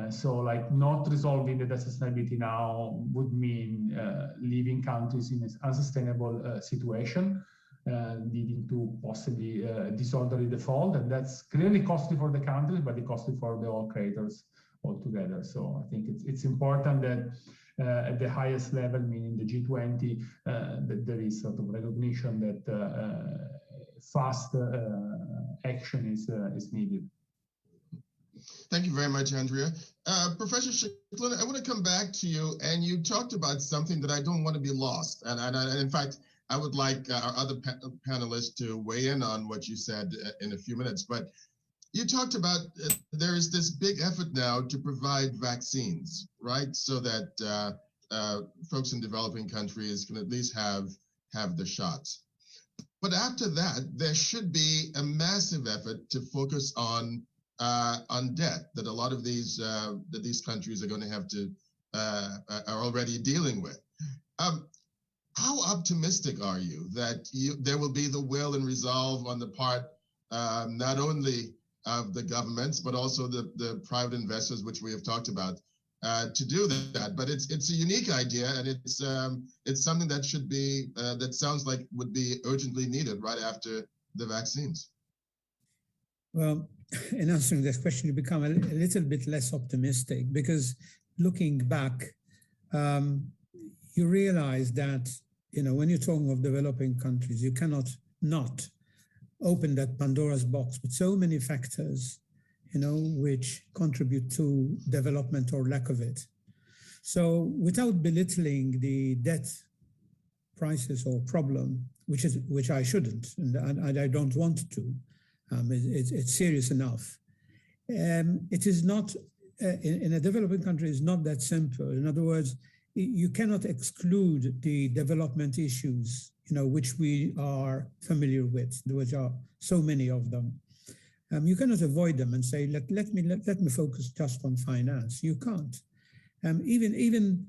So like not resolving the debt sustainability now would mean leaving countries in an unsustainable situation, leading to possibly disorderly default. And that's clearly costly for the countries, but it's costly for the all creditors altogether. So I think it's important that at the highest level, meaning the G20, that there is sort of recognition that fast action is needed. Thank you very much, Andrea. Professor Schicklin, I want to come back to you, and you talked about something that I don't want to be lost. And in fact, I would like our other panelists to weigh in on what you said in a few minutes. But you talked about there is this big effort now to provide vaccines, right? So that folks in developing countries can at least have the shots. But after that, there should be a massive effort to focus on debt that a lot of these countries are going to have to are already dealing with. How optimistic are you that there will be the will and resolve on the part not only of the governments but also the private investors, which we have talked about, to do that? But it's a unique idea, and it's something that should be that sounds like would be urgently needed right after the vaccines. Well, in answering this question, you become a little bit less optimistic, because looking back, you realize that, when you're talking of developing countries, you cannot not open that Pandora's box with so many factors, which contribute to development or lack of it. So without belittling the debt crisis or problem, which I shouldn't, and I don't want to, it's serious enough. It is not, in a developing country, it's not that simple. In other words, you cannot exclude the development issues, which we are familiar with, which are so many of them. You cannot avoid them and say, let me focus just on finance. You can't. Even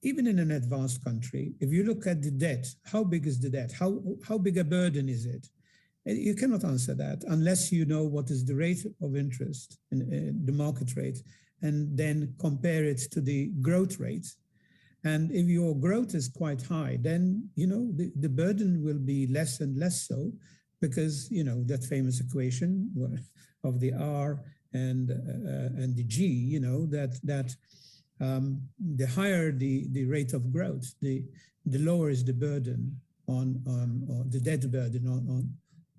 in an advanced country, if you look at the debt, how big is the debt? How big a burden is it? You cannot answer that unless you know what is the rate of interest, the market rate, and then compare it to the growth rate. And if your growth is quite high, then, the burden will be less and less so, because, that famous equation of the R and the G, that the higher the rate of growth, the lower is the burden on the debt burden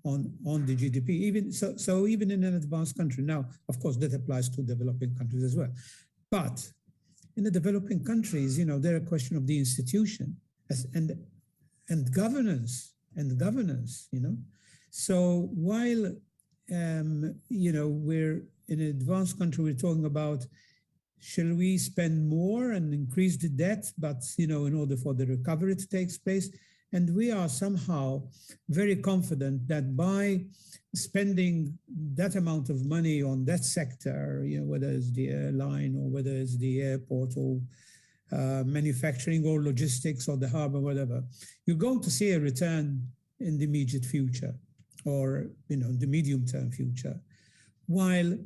on the GDP. Even in an advanced country. Now, of course, that applies to developing countries as well. But in the developing countries, they're a question of the institution and governance. So while, we're in an advanced country, we're talking about, shall we spend more and increase the debt, but, in order for the recovery to take place? And we are somehow very confident that by spending that amount of money on that sector, whether it's the airline or whether it's the airport or manufacturing or logistics or the harbor, whatever, you're going to see a return in the immediate future or, the medium-term future. While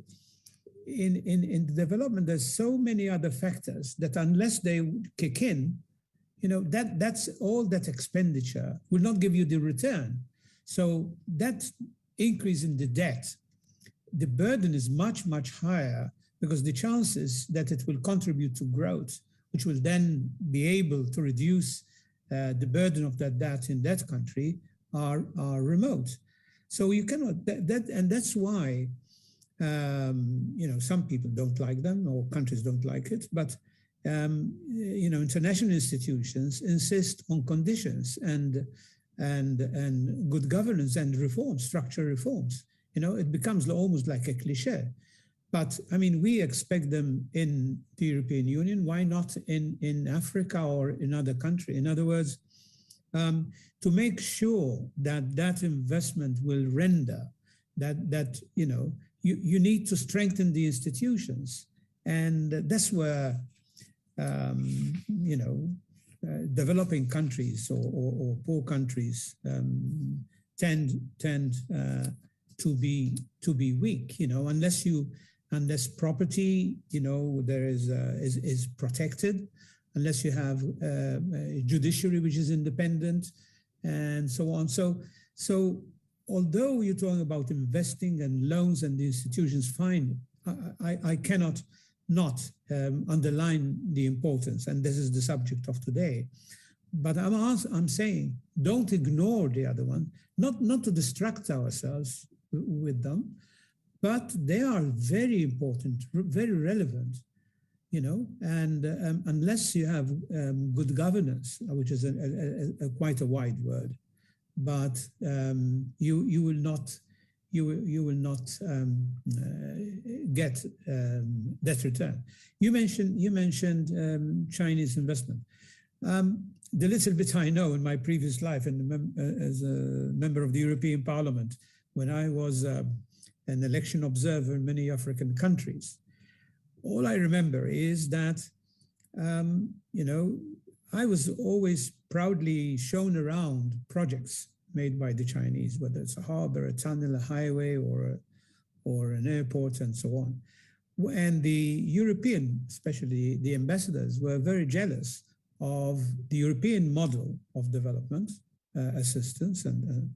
in the development, there's so many other factors that unless they kick in, that's all that expenditure will not give you the return. So that increase in the debt, the burden is much, much higher, because the chances that it will contribute to growth, which will then be able to reduce the burden of that debt in that country, are remote. So you cannot, and that's why, some people don't like them, or countries don't like it, but international institutions insist on conditions and good governance and reforms, structural reforms. It becomes almost like a cliche. But we expect them in the European Union. Why not in Africa or in other countries? In other words, to make sure that investment will render, that you need to strengthen the institutions, and that's where developing countries or poor countries tend to be weak, unless property, there is protected, unless you have a judiciary which is independent, and so on. So although you're talking about investing and loans and the institutions, fine, I cannot not underline the importance, and this is the subject of today. But I'm saying, don't ignore the other one, not to distract ourselves with them, but they are very important, very relevant, and unless you have good governance, which is quite a wide word, but you will not get that return. You mentioned Chinese investment. The little bit I know in my previous life as a member of the European Parliament, when I was an election observer in many African countries, all I remember is that, I was always proudly shown around projects made by the Chinese, whether it's a harbor, a tunnel, a highway, or an airport, and so on. And the European, especially the ambassadors, were very jealous of the European model of development assistance and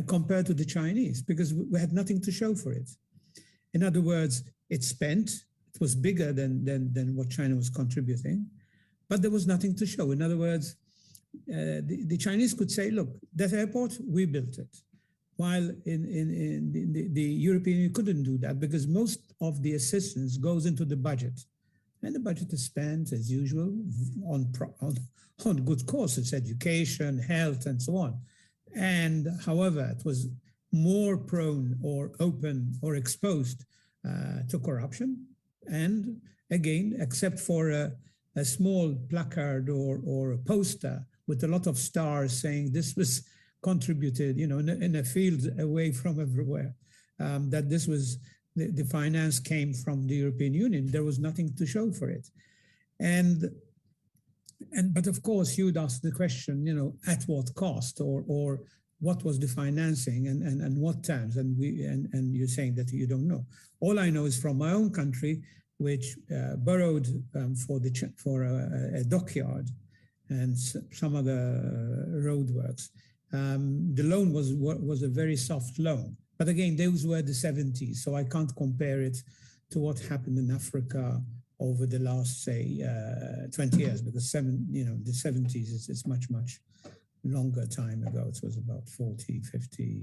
compared to the Chinese, because we had nothing to show for it. In other words, it was bigger than what China was contributing, but there was nothing to show. In other words, the Chinese could say, look, that airport, we built it. While in the European Union couldn't do that, because most of the assistance goes into the budget. And the budget is spent, as usual, on good causes, education, health, and so on. And however, it was more prone or open or exposed to corruption. And again, except for a small placard or a poster with a lot of stars saying this was contributed, in a field away from everywhere, that this was the finance came from the European Union. There was nothing to show for it, but of course you'd ask the question, at what cost or what was the financing and what terms, and you're saying that you don't know. All I know is from my own country, which borrowed for a dockyard and some other roadworks. The loan was a very soft loan. But again, those were the 70s, so I can't compare it to what happened in Africa over the last, say, 20 years, because the 70s is much, much longer time ago. It was about 40, 50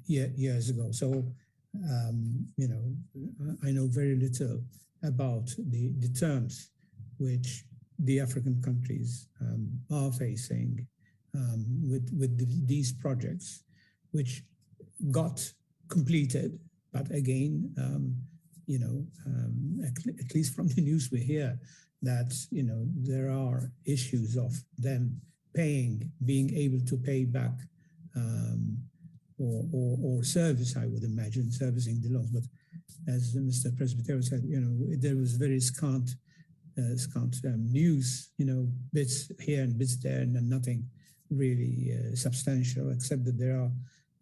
years ago. So, I know very little about the terms which the African countries are facing with these projects, which got completed, but again, at least from the news we hear that there are issues of them being able to pay back, or service. I would imagine servicing the loans. But as Mr. Presbyterian said, there was very scant news, bits here and bits there, and nothing really substantial, except that there are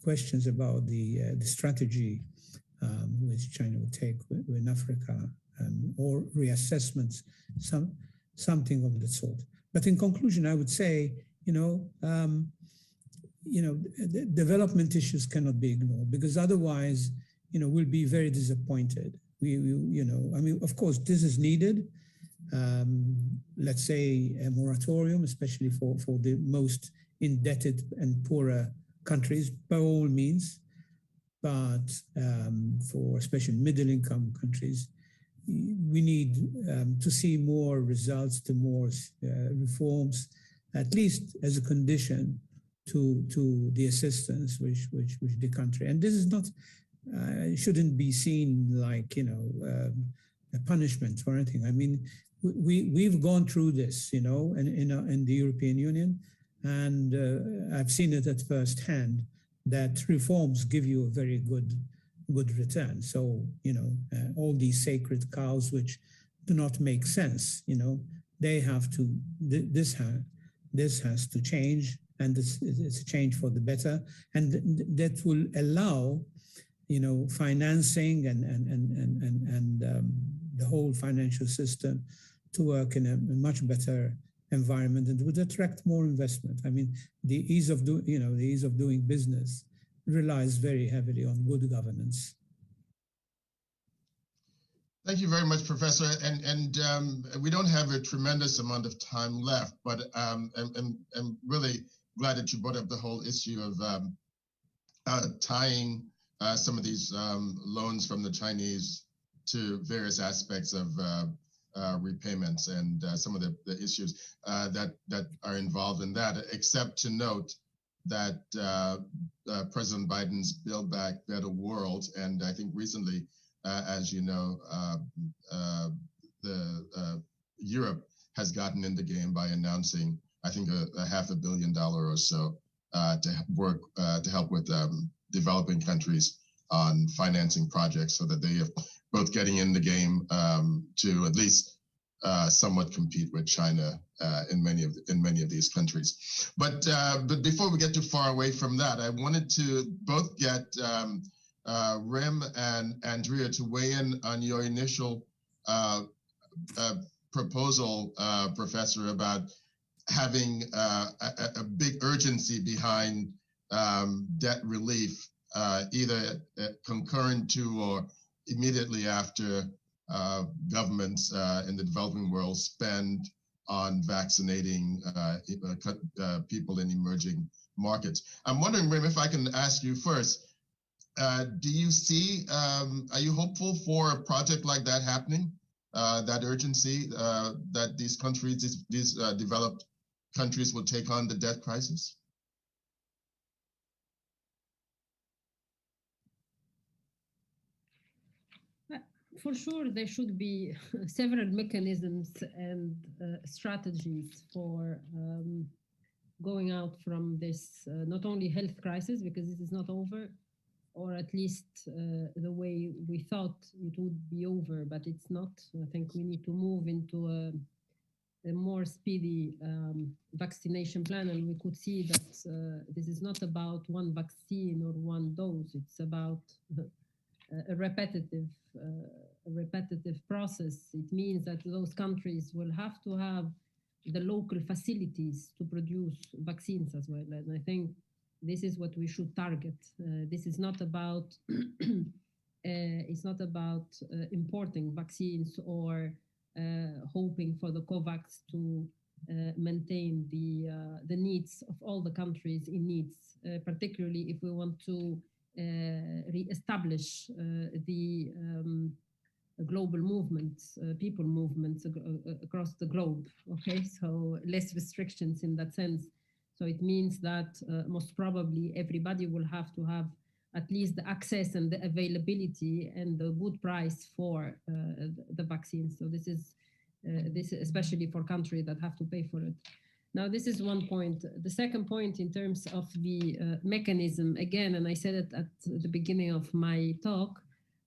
questions about the strategy which China would take in Africa, or reassessments, something of that sort. But in conclusion, I would say, the development issues cannot be ignored, because otherwise, we'll be very disappointed. Of course, this is needed. Let's say a moratorium, especially for the most indebted and poorer countries, by all means, but for especially middle-income countries, we need to see more results, to more reforms, at least as a condition to the assistance which the country. And this is not, shouldn't be seen like a punishment or anything. I mean, we've gone through this, in the European Union. And I've seen it at first hand that reforms give you a very good return. So, all these sacred cows which do not make sense, they have to, this has to change, and it's a change for the better, and that will allow, financing and the whole financial system to work in a much better environment, and would attract more investment. I mean, the ease of doing business relies very heavily on good governance. Thank you very much, Professor. And we don't have a tremendous amount of time left, but I'm really glad that you brought up the whole issue of tying some of these loans from the Chinese to various aspects of repayments and some of the issues that are involved in that, except to note that President Biden's Build Back Better World, and I think recently, as you know, Europe has gotten in the game by announcing, I think, a $500 million or so to help with developing countries on financing projects, so that they are both getting in the game to at least somewhat compete with China in many of these countries. But before we get too far away from that, I wanted to both get Rem and Andrea to weigh in on your initial proposal, Professor, about having a big urgency behind debt relief, either concurrent to or immediately after governments in the developing world spend on vaccinating people in emerging markets. I'm wondering, Rem, if I can ask you first, do you see, are you hopeful for a project like that happening, that urgency that these countries, these developed countries will take on the debt crisis? For sure, there should be several mechanisms and strategies for going out from this, not only health crisis, because this is not over, or at least the way we thought it would be over, but it's not. I think we need to move into a more speedy vaccination plan, and we could see that this is not about one vaccine or one dose. It's about a repetitive process. It means that those countries will have to have the local facilities to produce vaccines as well. And I think this is what we should target. This is not about importing vaccines or hoping for the COVAX to maintain the needs of all the countries in needs, particularly if we want to re-establish the global movements, people movements across the globe. Okay, so less restrictions in that sense. So it means that most probably everybody will have to have at least the access and the availability and the good price for the vaccine. So this is especially for countries that have to pay for it. Now, this is one point. The second point, in terms of the mechanism, again, and I said it at the beginning of my talk,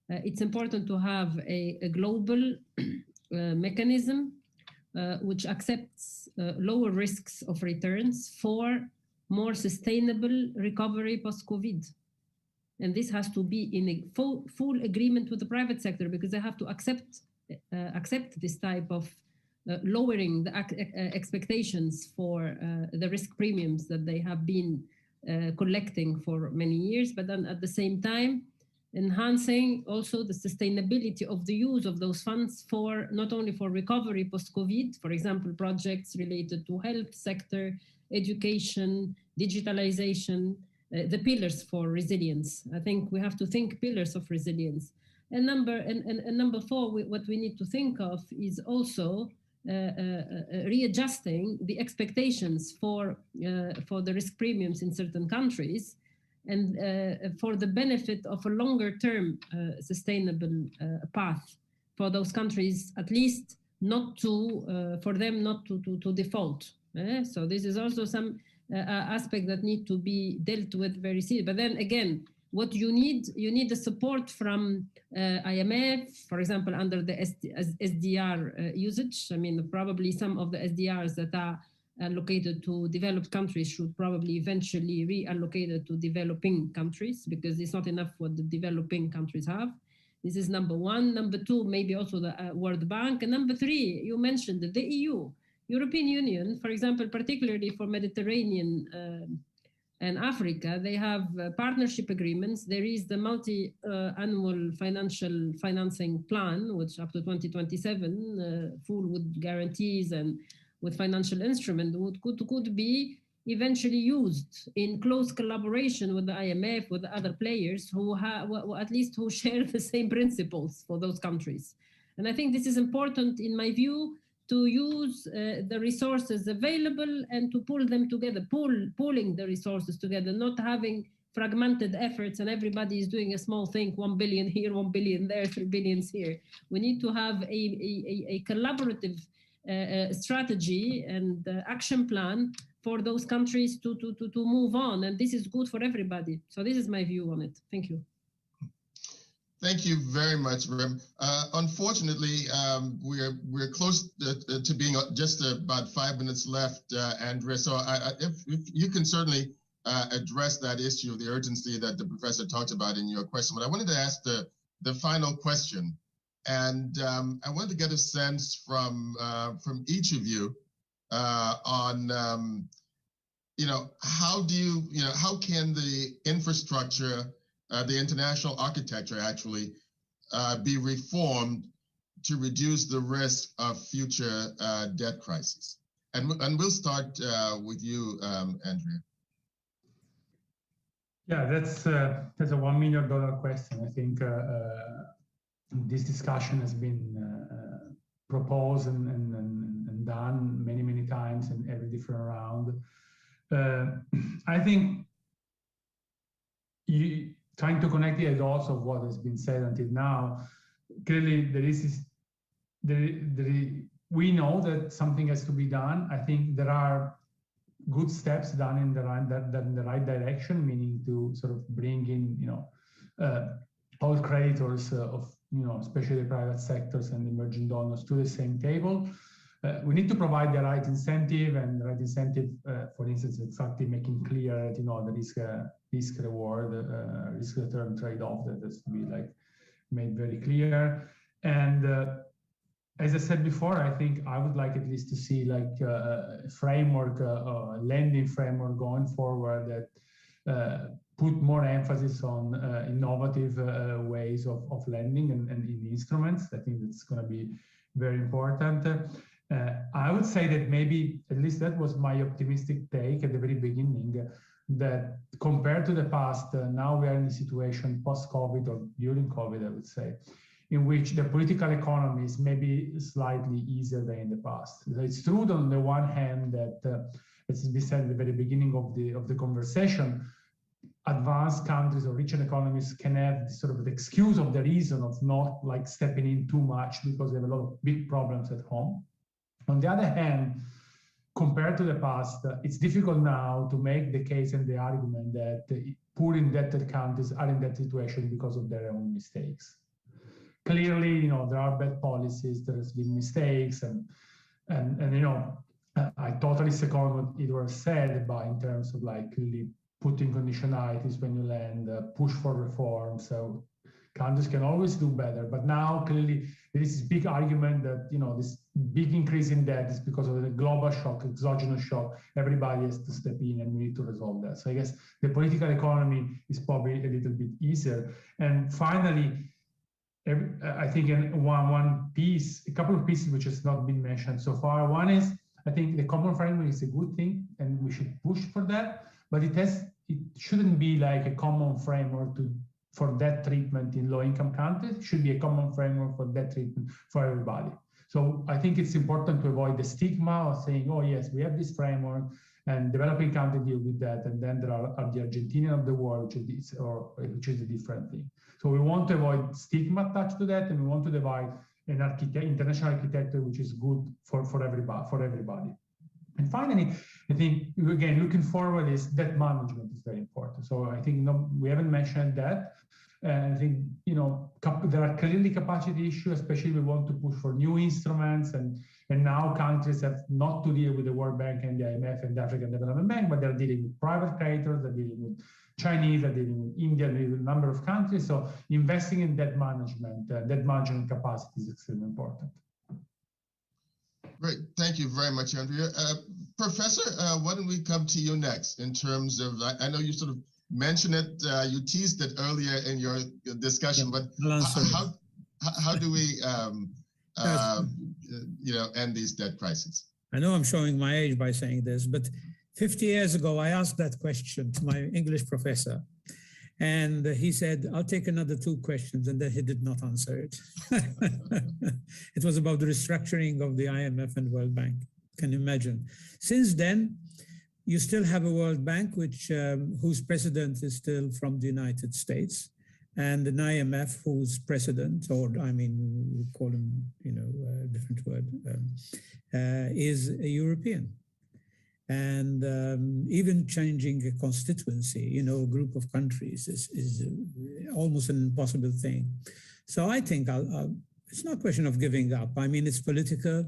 it's important to have a global mechanism which accepts lower risks of returns for more sustainable recovery post-COVID. And this has to be in a full agreement with the private sector, because they have to accept this type of lowering the expectations for the risk premiums that they have been collecting for many years, but then at the same time enhancing also the sustainability of the use of those funds for not only for recovery post-COVID, for example, projects related to health sector, education, digitalization, the pillars for resilience. I think we have to think pillars of resilience. And number four, what we need to think of is also readjusting the expectations for the risk premiums in certain countries, and for the benefit of a longer-term sustainable path for those countries, at least not to for them not to default. So this is also some aspect that need to be dealt with very seriously. But then again, what you need the support from IMF, for example, under the SDR usage. I mean, probably some of the SDRs that are allocated to developed countries should probably eventually reallocated to developing countries, because it's not enough what the developing countries have. This is number one. Number two, maybe also the World Bank. And number three, you mentioned the EU, European Union, for example, particularly for Mediterranean and Africa, they have partnership agreements. There is the multi-annual financial financing plan, which up to 2027, full with guarantees and with financial instrument, could be eventually used in close collaboration with the IMF, with the other players who at least who share the same principles for those countries. And I think this is important, in my view, to use the resources available and to pull them together, pulling the resources together, not having fragmented efforts and everybody is doing a small thing, 1 billion here, 1 billion there, 3 billions here. We need to have a collaborative strategy and action plan for those countries to move on. And this is good for everybody. So this is my view on it. Thank you. Thank you very much, Rem. Unfortunately, we're close to being just about 5 minutes left, Andrea. So if you can certainly address that issue, the urgency that the professor talked about in your question. But I wanted to ask the final question, and I wanted to get a sense from each of you on how can the infrastructure, the international architecture actually be reformed to reduce the risk of future debt crises? And we'll start with you, Andrea. Yeah, that's a $1 million question. I think this discussion has been proposed and done many times in every different round. I think trying to connect the dots of what has been said until now, clearly we know that something has to be done. I think there are good steps done in the right direction, meaning to sort of bring in, all creditors of, especially the private sectors and emerging donors to the same table. We need to provide the right incentive, and the right incentive, for instance, exactly making clear that, the risk-reward, risk-return trade-off that has to be made very clear. And as I said before, I think I would like at least to see a framework, a lending framework going forward that put more emphasis on innovative ways of lending and in instruments. I think that's going to be very important. I would say that maybe, at least that was my optimistic take at the very beginning, that compared to the past, now we are in a situation post-COVID or during COVID, I would say, in which the political economy is maybe slightly easier than in the past. It's true on the one hand that, as we said at the very beginning of the conversation, advanced countries or richer economies can have sort of the excuse of the reason of not stepping in too much because they have a lot of big problems at home. On the other hand, compared to the past, it's difficult now to make the case and the argument that poor indebted countries are in that situation because of their own mistakes. Clearly, there are bad policies, there has been mistakes, and I totally second what Edward said about in terms of clearly putting conditionalities when you lend, push for reform. So countries can always do better, but now clearly there is this big argument that this big increase in debt is because of the global shock, exogenous shock. Everybody has to step in, and we need to resolve that. So I guess the political economy is probably a little bit easier. And finally, I think in one piece, a couple of pieces which has not been mentioned so far. One is, I think the common framework is a good thing, and we should push for that. But it shouldn't be like a common framework for debt treatment in low-income countries. It should be a common framework for debt treatment for everybody. So I think it's important to avoid the stigma of saying, oh yes, we have this framework and developing countries deal with that, and then there are the Argentinian of the world, which is a different thing. So we want to avoid stigma attached to that, and we want to divide an international architecture which is good for everybody. And finally, I think, again, looking forward is debt management is very important. So I think we haven't mentioned that. I think, there are clearly capacity issues, especially we want to push for new instruments. And now countries have not to deal with the World Bank and the IMF and the African Development Bank, but they're dealing with private creditors, they're dealing with Chinese, they're dealing with India, with a number of countries. So investing in debt management capacity is extremely important. Great. Thank you very much, Andrea. Professor, why don't we come to you next in terms of, I know you sort of mentioned it, you teased it earlier in your discussion, but how do we, end these debt crises? I know I'm showing my age by saying this, but 50 years ago, I asked that question to my English professor. And he said, I'll take another 2 questions, and then he did not answer it. It was about the restructuring of the IMF and World Bank. Can you imagine? Since then, you still have a World Bank, whose president is still from the United States, and an IMF whose president, we call him, a different word, is a European. And even changing a constituency, a group of countries is almost an impossible thing. So I think it's not a question of giving up. I mean, it's political,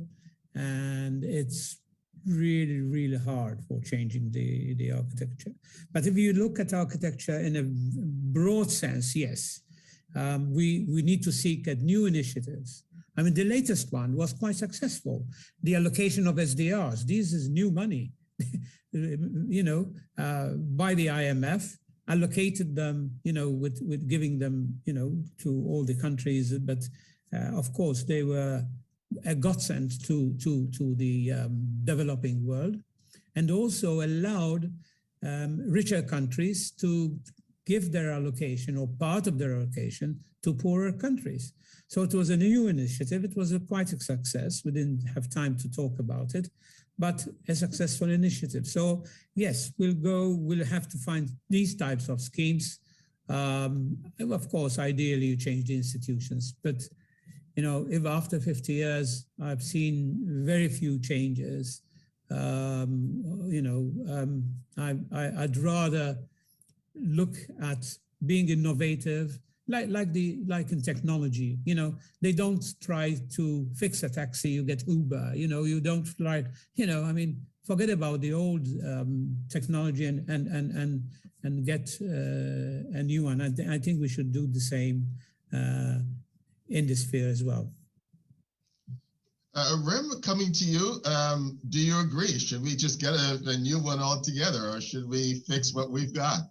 and it's really, really hard for changing the architecture. But if you look at architecture in a broad sense, yes, we need to seek at new initiatives. I mean, the latest one was quite successful. The allocation of SDRs, this is new money. By the IMF, allocated them, with giving them, to all the countries. But of course, they were a godsend to the developing world, and also allowed richer countries to give their allocation or part of their allocation to poorer countries. So it was a new initiative. It was quite a success. We didn't have time to talk about it, but a successful initiative. So yes, we'll have to find these types of schemes. Of course, ideally you change the institutions, but if after 50 years, I've seen very few changes, I'd rather look at being innovative, like in technology. They don't try to fix a taxi, you get Uber. You don't try. Forget about the old technology and get a new one. I think we should do the same in this sphere as well. Rem, coming to you, do you agree? Should we just get a new one altogether, or should we fix what we've got?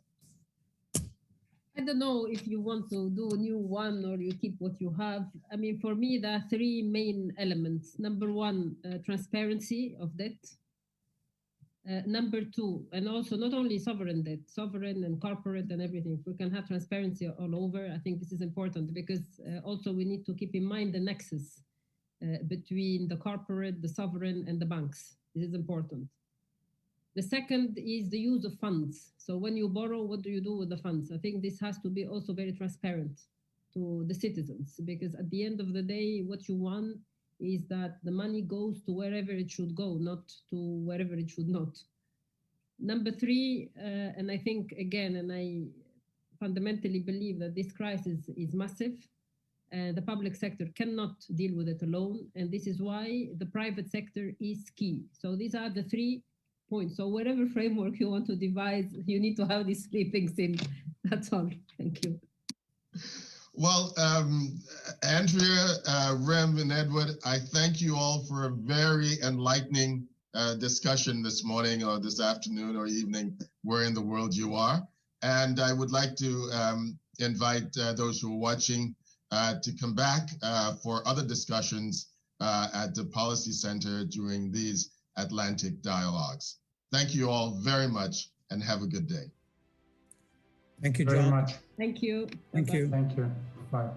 I don't know if you want to do a new one or you keep what you have. I mean, for me, there are 3 main elements. Number 1, transparency of debt. Number 2, and also not only sovereign debt, sovereign and corporate and everything. If we can have transparency all over, I think this is important, because also we need to keep in mind the nexus between the corporate, the sovereign, and the banks. This is important. The second is the use of funds. So when you borrow, what do you do with the funds? I think this has to be also very transparent to the citizens, because at the end of the day, what you want is that the money goes to wherever it should go, not to wherever it should not. Number 3, and I think, again, and I fundamentally believe that this crisis is massive. The public sector cannot deal with it alone. And this is why the private sector is key. So these are the 3 points. So whatever framework you want to devise, you need to have these 3 things in. That's all. Thank you. Well, Andrea, Rem, and Edward, I thank you all for a very enlightening discussion this morning or this afternoon or evening, where in the world you are. And I would like to invite those who are watching to come back for other discussions at the Policy Center during these Atlantic Dialogues. Thank you all very much, and have a good day. Thank you, John. Very much. Thank you. Thank you. Thank you. Bye.